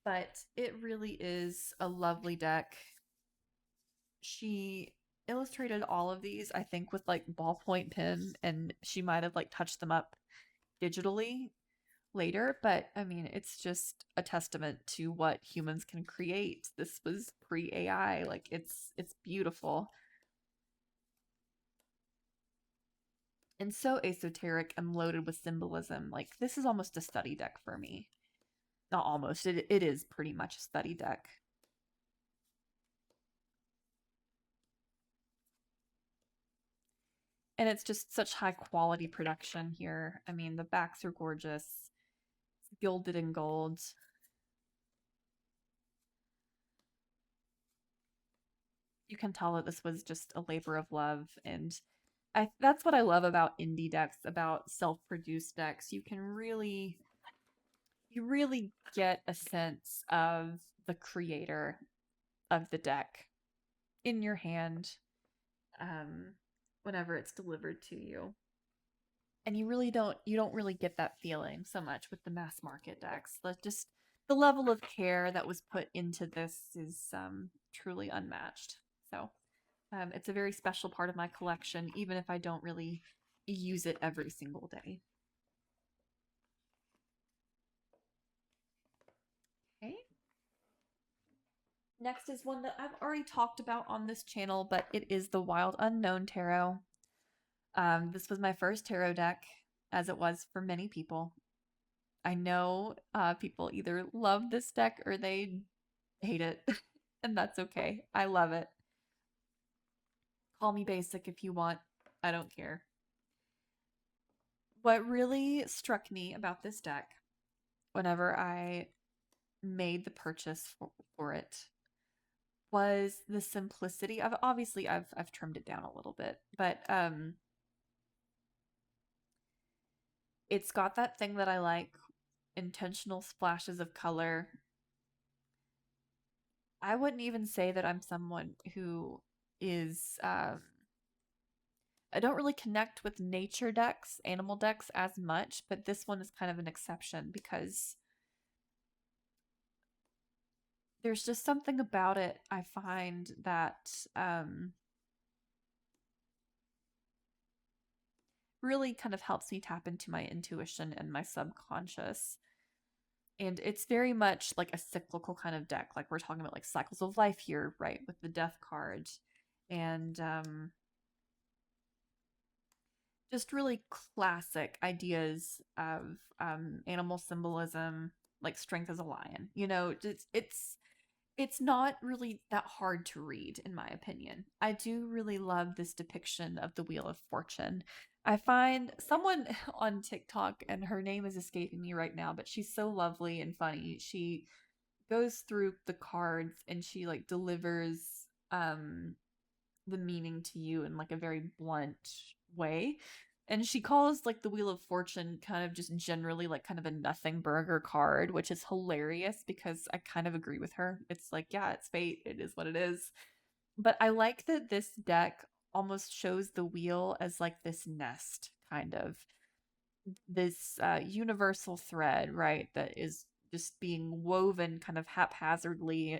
But it really is a lovely deck. She illustrated all of these, I think, with like ballpoint pen, and she might have like touched them up digitally later, but I mean, it's just a testament to what humans can create. This was pre-AI, like it's beautiful. And so esoteric and loaded with symbolism. Like this is almost a study deck for me. Not almost, it is pretty much a study deck. And it's just such high quality production here. I mean, the backs are gorgeous, gilded in gold. You can tell that this was just a labor of love, and that's what I love about indie decks, about self-produced decks. You really get a sense of the creator of the deck in your hand um, whenever it's delivered to you. And you don't really get that feeling so much with the mass market decks. Just the level of care that was put into this is truly unmatched. So it's a very special part of my collection, even if I don't really use it every single day. Okay. Next is one that I've already talked about on this channel, but it is the Wild Unknown Tarot. This was my first tarot deck, as it was for many people. I know people either love this deck or they hate it, and that's okay. I love it. Call me basic if you want. I don't care. What really struck me about this deck whenever I made the purchase for it was the simplicity of obviously I've trimmed it down a little bit, but it's got that thing that I like, intentional splashes of color. I wouldn't even say that I'm someone who is I don't really connect with nature decks, animal decks as much, but this one is kind of an exception because there's just something about it I find that really kind of helps me tap into my intuition and my subconscious. And it's very much like a cyclical kind of deck. Like we're talking about like cycles of life here, right? With the death card. And just really classic ideas of animal symbolism, like strength as a lion. You know, it's not really that hard to read, in my opinion. I do really love this depiction of the Wheel of Fortune. I find someone on TikTok, and her name is escaping me right now, but she's so lovely and funny. She goes through the cards and she like delivers the meaning to you in like a very blunt way. And she calls like the Wheel of Fortune kind of just generally like kind of a nothing burger card, which is hilarious because I kind of agree with her. It's like, yeah, it's fate. It is what it is. But I like that this deck almost shows the wheel as like this nest, kind of this universal thread, right? That is just being woven kind of haphazardly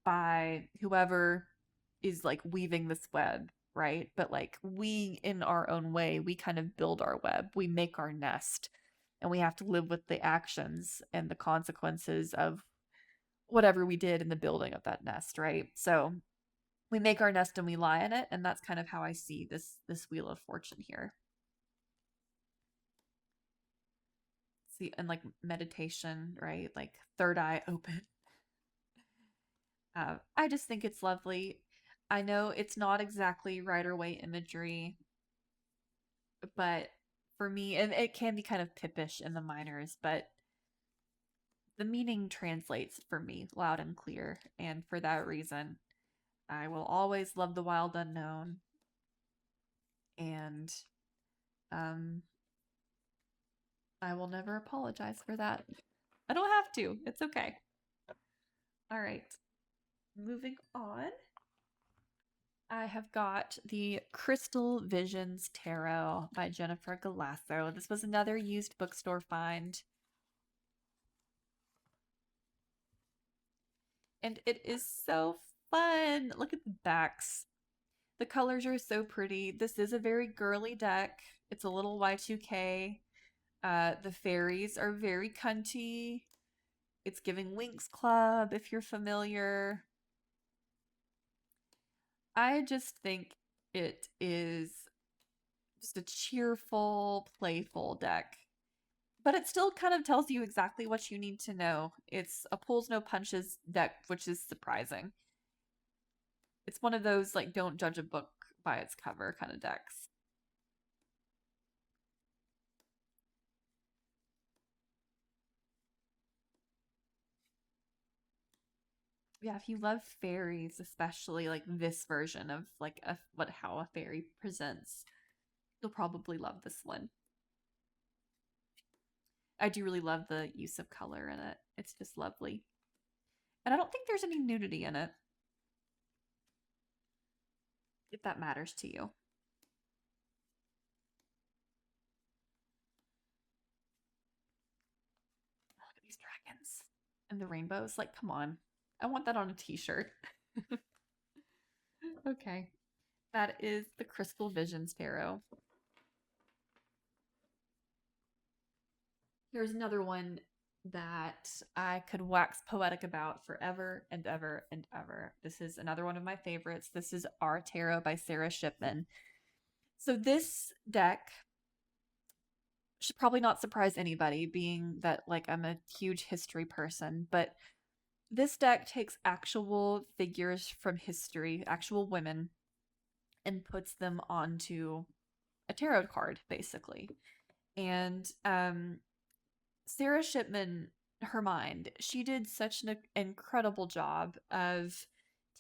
by whoever is like weaving this web, right? But like we, in our own way, we kind of build our web, we make our nest, and we have to live with the actions and the consequences of whatever we did in the building of that nest, right? So we make our nest and we lie in it, and that's kind of how I see this Wheel of Fortune here. See, and like meditation, right? Like third eye open. I just think it's lovely. I know it's not exactly Rider-Waite imagery, but for me, and it can be kind of pippish in the minors, but the meaning translates for me loud and clear. And for that reason, I will always love the wild unknown. And um, I will never apologize for that. I don't have to. It's okay. All right. Moving on. I have got the Crystal Visions Tarot by Jennifer Galasso. This was another used bookstore find. And it is so fun. Look at the backs. The colors are so pretty. This is a very girly deck. It's a little Y2K. The fairies are very cunty. It's giving Winx Club if you're familiar. I just think it is just a cheerful, playful deck. But it still kind of tells you exactly what you need to know. It's a pulls no punches deck, which is surprising. It's one of those like don't judge a book by its cover kind of decks. Yeah, if you love fairies, especially like this version of like how a fairy presents, you'll probably love this one. I do really love the use of color in it. It's just lovely. And I don't think there's any nudity in it, if that matters to you. Look at these dragons and the rainbows. Like, come on. I want that on a t-shirt. Okay. That is the Crystal Visions Tarot. Here's another one that I could wax poetic about forever and ever and ever. This is another one of my favorites. This is Our Tarot by Sarah Shipman. So this deck should probably not surprise anybody, being that like I'm a huge history person, but this deck takes actual figures from history, actual women, and puts them onto a tarot card, basically. And Sarah Shipman, her mind, she did such an incredible job of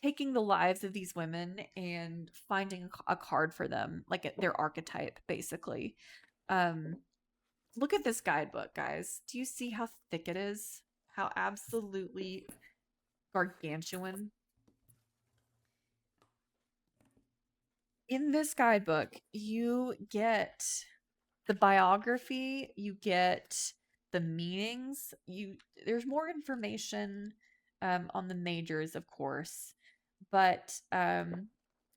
taking the lives of these women and finding a card for them, like their archetype, basically. Um, Look at this guidebook, guys. Do you see how thick it is? How absolutely gargantuan. In this guidebook, you get the biography, you get the meanings, there's more information on the majors, of course, but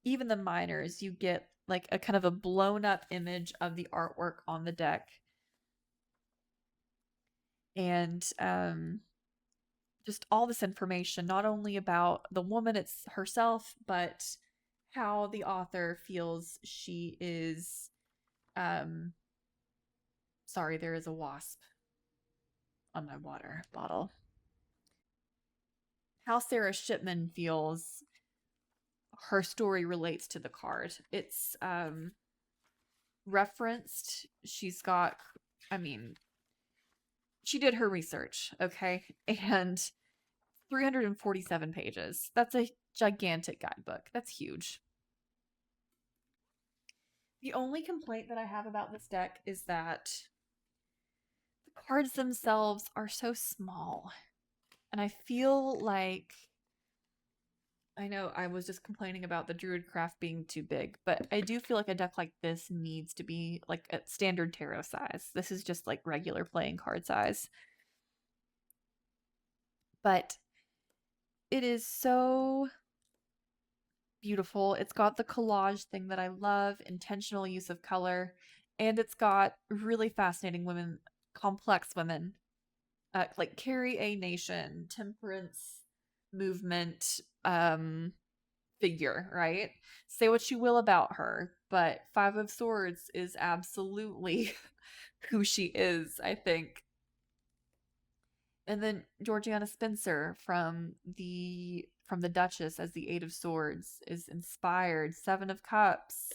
even the minors, you get like a kind of a blown up image of the artwork on the deck, and just all this information, not only about the woman it's herself, but how the author feels she is. Sorry, there is a wasp on my water bottle. How Sarah Shipman feels her story relates to the card. It's referenced. She's got, I mean, she did her research, okay? And 347 pages. That's a gigantic guidebook. That's huge. The only complaint that I have about this deck is that the cards themselves are so small. And I feel like, I know I was just complaining about the Druid craft being too big, but I do feel like a deck like this needs to be like a standard tarot size. This is just like regular playing card size. But it is so beautiful. It's got the collage thing that I love, intentional use of color, and it's got really fascinating women, complex women, like carry a nation, temperance movement, figure, right? Say what you will about her, but Five of Swords is absolutely who she is, I think. And then Georgiana Spencer from the Duchess as the Eight of Swords is inspired. Seven of Cups,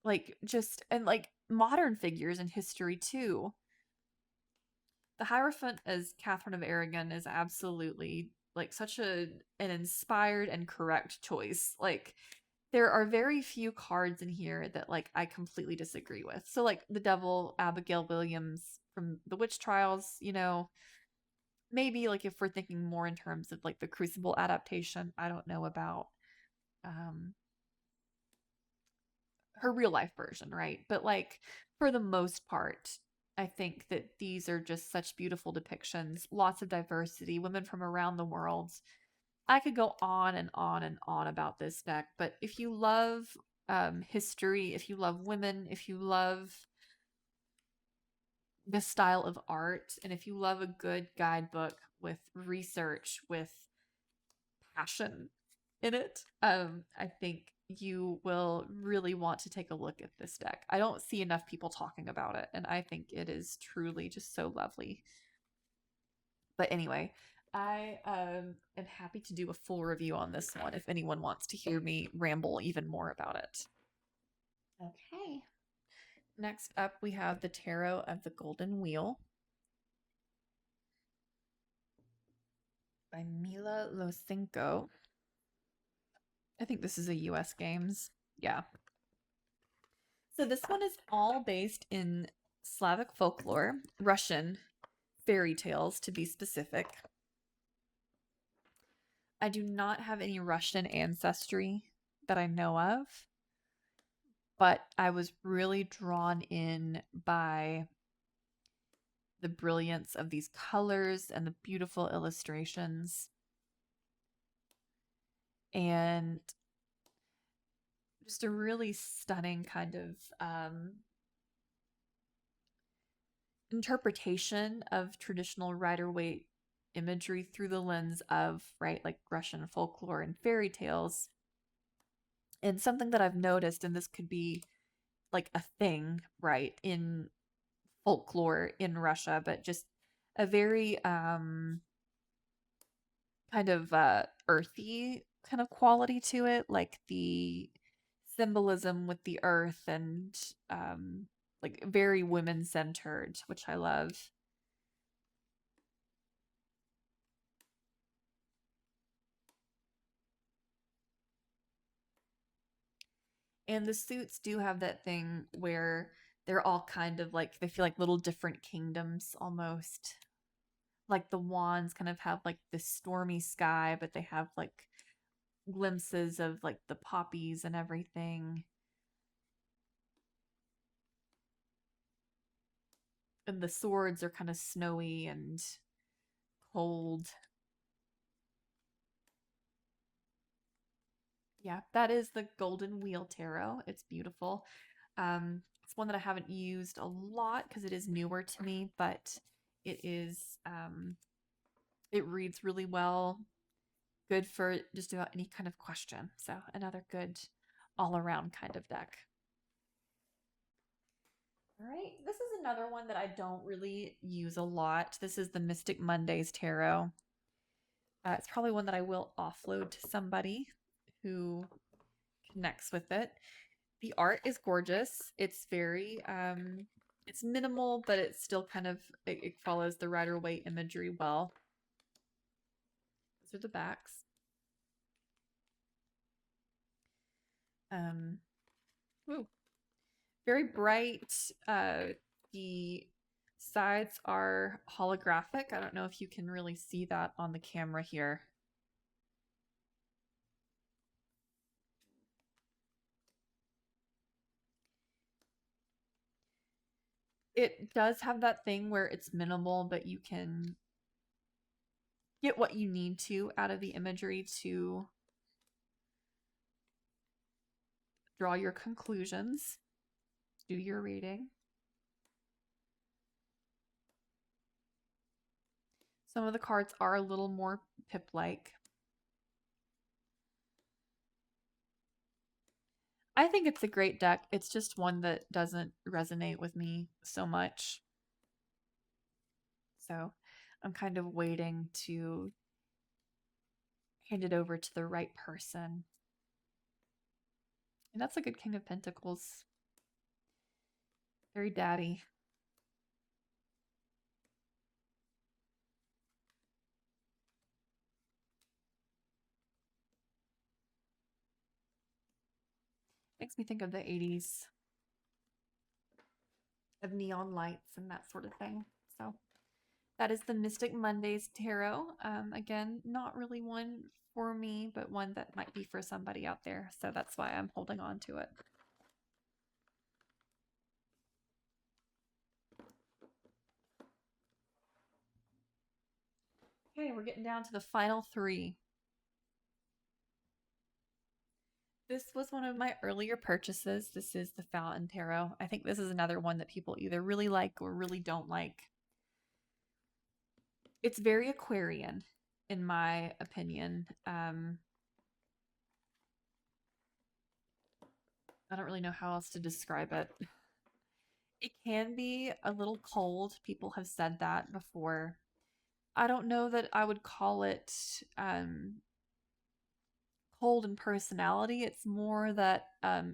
like just and like modern figures in history too. The Hierophant as Catherine of Aragon is absolutely like such an inspired and correct choice. Like there are very few cards in here that like I completely disagree with. So like the Devil, Abigail Williams from the Witch Trials, maybe like if we're thinking more in terms of like the Crucible adaptation, I don't know about um her real life version, right? But like for the most part, I think that these are just such beautiful depictions, lots of diversity, women from around the world. I could go on and on and on about this deck, but if you love history, if you love women, if you love this style of art, and if you love a good guidebook with research, with passion in it, I think you will really want to take a look at this deck. I don't see enough people talking about it, and I think it is truly just so lovely. But anyway, I am happy to do a full review on this one if anyone wants to hear me ramble even more about it. Okay. Next up, we have the Tarot of the Golden Wheel by Mila Losenko. I think this is a US Games. Yeah. So this one is all based in Slavic folklore, Russian fairy tales to be specific. I do not have any Russian ancestry that I know of, but I was really drawn in by the brilliance of these colors and the beautiful illustrations. And just a really stunning kind of interpretation of traditional Rider-Waite imagery through the lens of, right, like Russian folklore and fairy tales. And something that I've noticed, and this could be like a thing, right, in folklore in Russia, but just a very kind of earthy kind of quality to it, like the symbolism with the earth and like very women centered, which I love. And the suits do have that thing where they're all kind of like they feel like little different kingdoms almost. Like the wands kind of have like this stormy sky, but they have like glimpses of like the poppies and everything. And the swords are kind of snowy and cold. Yeah, that is the Golden Wheel Tarot. It's beautiful. It's one that I haven't used a lot because it is newer to me, but it is it reads really well. Good for just about any kind of question. So another good all around kind of deck. All right, this is another one that I don't really use a lot. This is the Mystic Mondays Tarot. It's probably one that I will offload to somebody who connects with it. The art is gorgeous. It's very it's minimal, but it's still kind of it follows the Rider-Waite imagery well. Those are the backs. Ooh, very bright. The sides are holographic. I don't know if you can really see that on the camera here. It does have that thing where it's minimal, but you can get what you need to out of the imagery to draw your conclusions, do your reading. Some of the cards are a little more pip-like. I think it's a great deck. It's just one that doesn't resonate with me so much. So I'm kind of waiting to hand it over to the right person. And that's a good King of Pentacles. Very daddy. Makes me think of the 80s. Of neon lights and that sort of thing. So that is the Mystic Mondays Tarot. Again, not really one for me, but one that might be for somebody out there. So that's why I'm holding on to it. Okay, we're getting down to the final three. This was one of my earlier purchases. This is the Fountain Tarot. I think this is another one that people either really like or really don't like. It's very Aquarian, in my opinion. I don't really know how else to describe it. It can be a little cold. People have said that before. I don't know that I would call it cold in personality. It's more that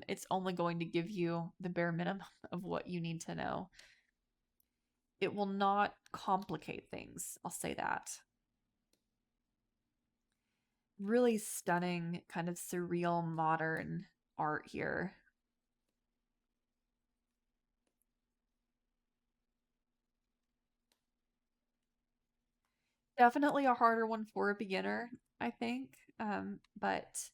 it's only going to give you the bare minimum of what you need to know. It will not complicate things. I'll say that. Really stunning, kind of surreal, modern art here. Definitely a harder one for a beginner, I think. But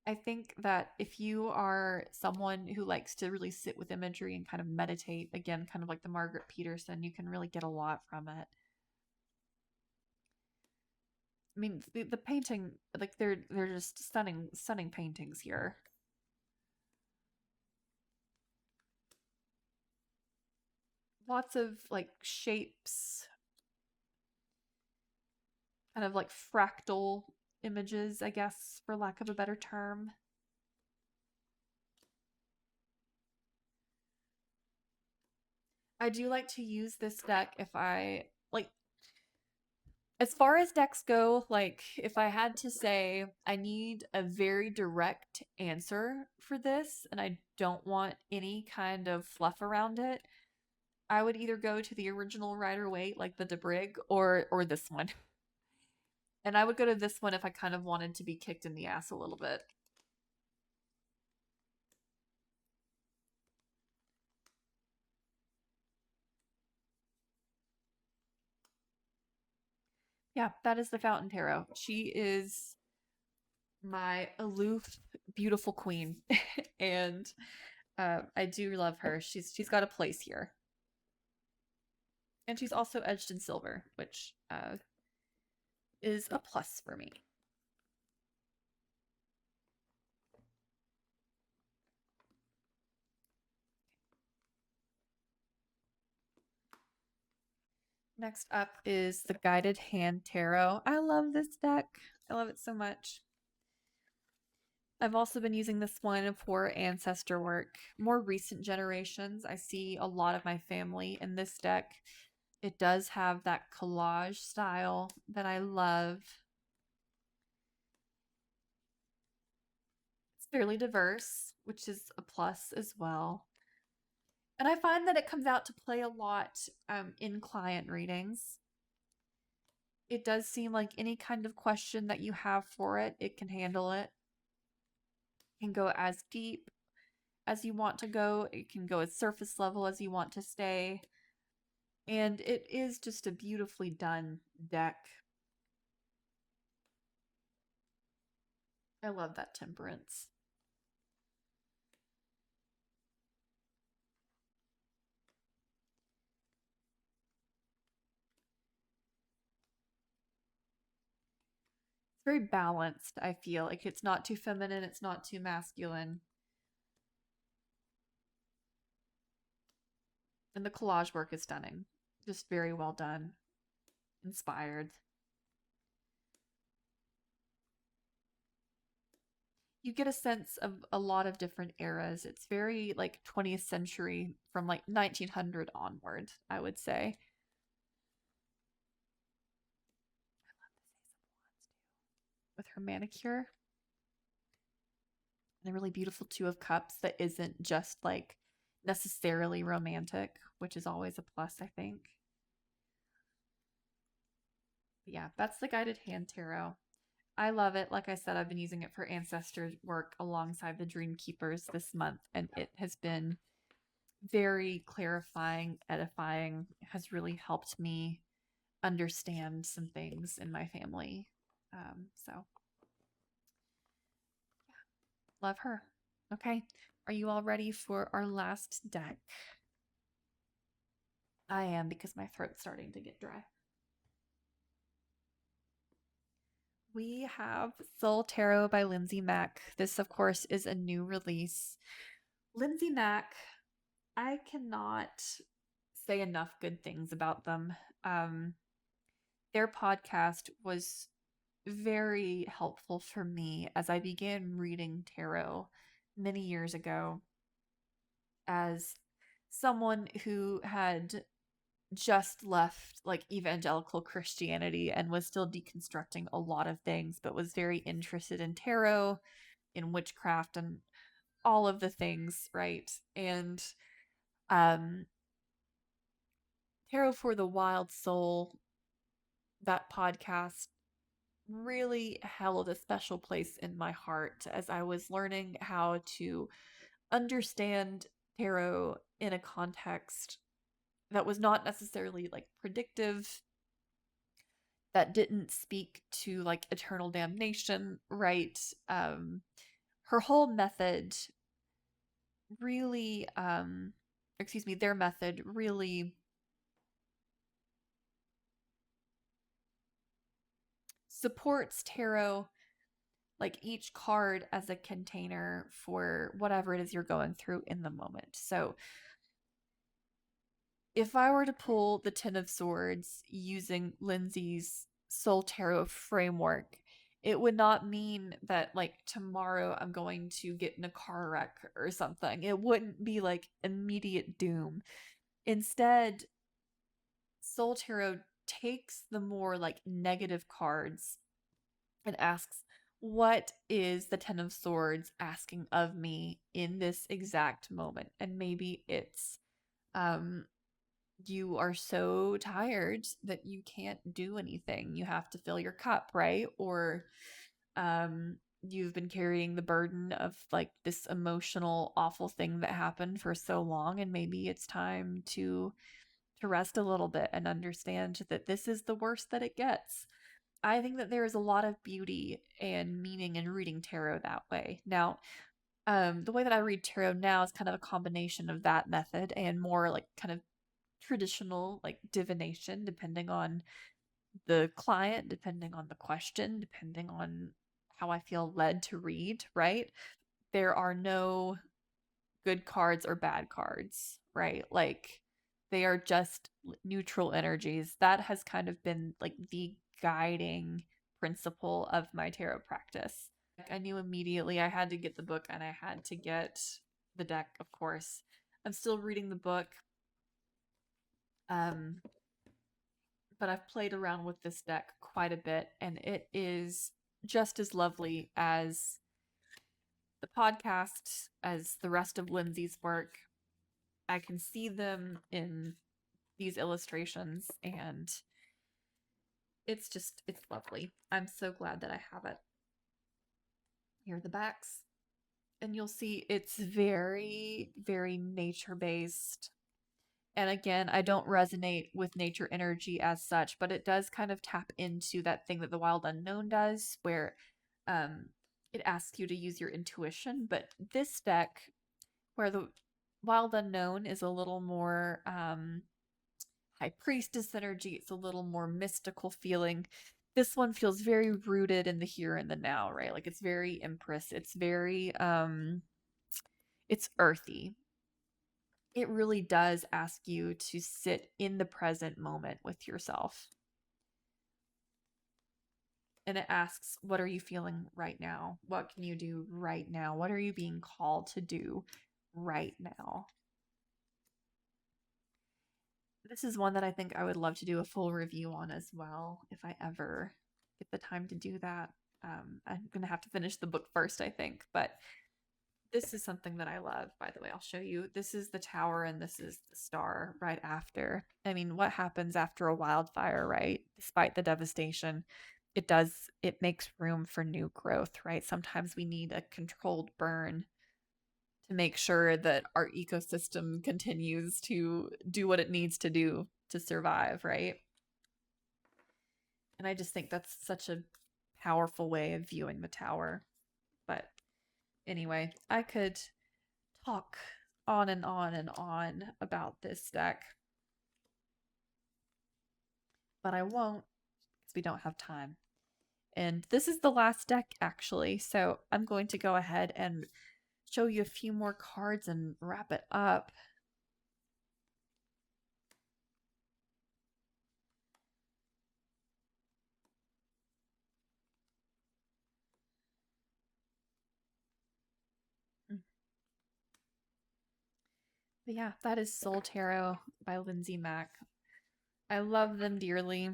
I think that if you are someone who likes to really sit with imagery and kind of meditate, again, kind of like the Margarete Petersen, you can really get a lot from it. I mean, the painting, like they're just stunning paintings here. Lots of like shapes, kind of like fractal images, I guess, for lack of a better term. I do like to use this deck if I like, as far as decks go, like if I had to say I need a very direct answer for this and I don't want any kind of fluff around it, I would either go to the original Rider-Waite, like the Brigh, or this one. And I would go to this one if I kind of wanted to be kicked in the ass a little bit. Yeah, that is the Fountain Tarot. She is my aloof, beautiful queen, and I do love her. She's got a place here, and she's also edged in silver, which is a plus for me. Next up is the Guided Hand Tarot. I love this deck. I love it so much. I've also been using this one for ancestor work. More recent generations, I see a lot of my family in this deck. It does have that collage style that I love. It's fairly diverse, which is a plus as well. And I find that it comes out to play a lot in client readings. It does seem like any kind of question that you have for it, it can handle it. It can go as deep as you want to go. It can go as surface level as you want to stay. And it is just a beautifully done deck. I love that Temperance. very balanced, I feel. Like it's not too feminine, it's not too masculine. And the collage work is stunning. Just very well done. Inspired. You get a sense of a lot of different eras. It's very like 20th century from like 1900 onward, I would say. With her manicure. And a really beautiful Two of Cups that isn't just like necessarily romantic, which is always a plus, I think. But yeah, that's the guided hand tarot. I love it. Like I said, I've been using it for ancestor work alongside the Dreamkeepers this month, and it has been very clarifying, edifying, has really helped me understand some things in my family. So, yeah, love her. Okay, are you all ready for our last deck? I am, because my throat's starting to get dry. We have Soul Tarot by Lindsay Mack. This, of course, is a new release. Lindsay Mack, I cannot say enough good things about them. Their podcast was very helpful for me as I began reading tarot many years ago as someone who had just left like evangelical Christianity and was still deconstructing a lot of things, but was very interested in tarot, in witchcraft, and all of the things, right? And um Tarot for the Wild Soul, that podcast really held a special place in my heart as I was learning how to understand tarot in a context that was not necessarily like predictive, that didn't speak to like eternal damnation, right? Her whole method really, excuse me, their method really supports tarot, like each card as a container for whatever it is you're going through in the moment. So if I were to pull the Ten of Swords using Lindsay's Soul Tarot framework, it would not mean that like tomorrow I'm going to get in a car wreck or something. It wouldn't be like immediate doom. Instead, Soul Tarot takes the more like negative cards and asks, what is the Ten of Swords asking of me in this exact moment? And maybe it's um you are so tired that you can't do anything. You have to fill your cup, right? Or you've been carrying the burden of like this emotional awful thing that happened for so long, and maybe it's time to rest a little bit and understand that this is the worst that it gets. I think that there is a lot of beauty and meaning in reading tarot that way. Now, the way that I read tarot now is kind of a combination of that method and more like kind of traditional like divination, depending on the client, depending on the question, depending on how I feel led to read, right? There are no good cards or bad cards, right? Like they are just neutral energies. That has kind of been like the guiding principle of my tarot practice. I knew immediately I had to get the book and I had to get the deck, of course. I'm still reading the book. Um, but I've played around with this deck quite a bit, and it is just as lovely as the podcast, as the rest of Lindsay's work. I can see them in these illustrations, and it's lovely. I'm so glad that I have it. Here are the backs. And you'll see it's very, very nature based. And again, I don't resonate with nature energy as such, but it does kind of tap into that thing that the Wild Unknown does, where um, it asks you to use your intuition. But this deck, where the Wild Unknown is a little more High Priestess energy, it's a little more mystical feeling. this one feels very rooted in the here and the now, right? Like it's very Empress. It's very it's earthy. It really does ask you to sit in the present moment with yourself. And it asks, what are you feeling right now? What can you do right now? What are you being called to do right now? This is one that I think I would love to do a full review on as well if I ever get the time to do that. I'm going to have to finish the book first, I think, but this is something that I love. By the way, I'll show you. This is the tower and this is the star right after. I mean, what happens after a wildfire, right? Despite the devastation, it makes room for new growth, right? Sometimes we need a controlled burn to make sure that our ecosystem continues to do what it needs to do to survive, right? And I just think that's such a powerful way of viewing the tower. But anyway, I could talk on and on and on about this deck, but I won't because we don't have time. And this is the last deck, actually, so I'm going to go ahead and show you a few more cards and wrap it up. But yeah, that is Soul Tarot by Lindsay Mack. I love them dearly.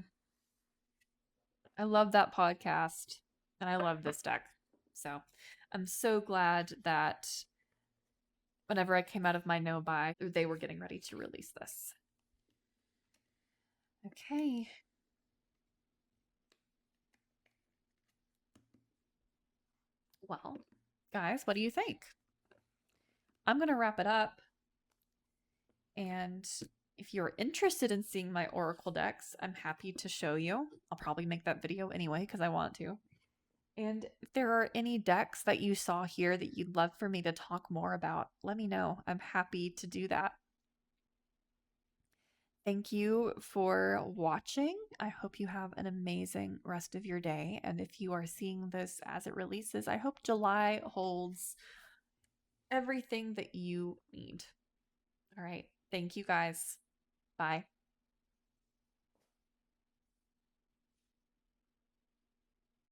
I love that podcast, and I love this deck. So I'm so glad that whenever I came out of my no-buy, they were getting ready to release this. Okay. Well, guys, what do you think? I'm going to wrap it up. And if you're interested in seeing my Oracle decks, I'm happy to show you. I'll probably make that video anyway because I want to. And if there are any decks that you saw here that you'd love for me to talk more about, let me know. I'm happy to do that. Thank you for watching. I hope you have an amazing rest of your day. And if you are seeing this as it releases, I hope July holds everything that you need. All right. Thank you guys. Bye.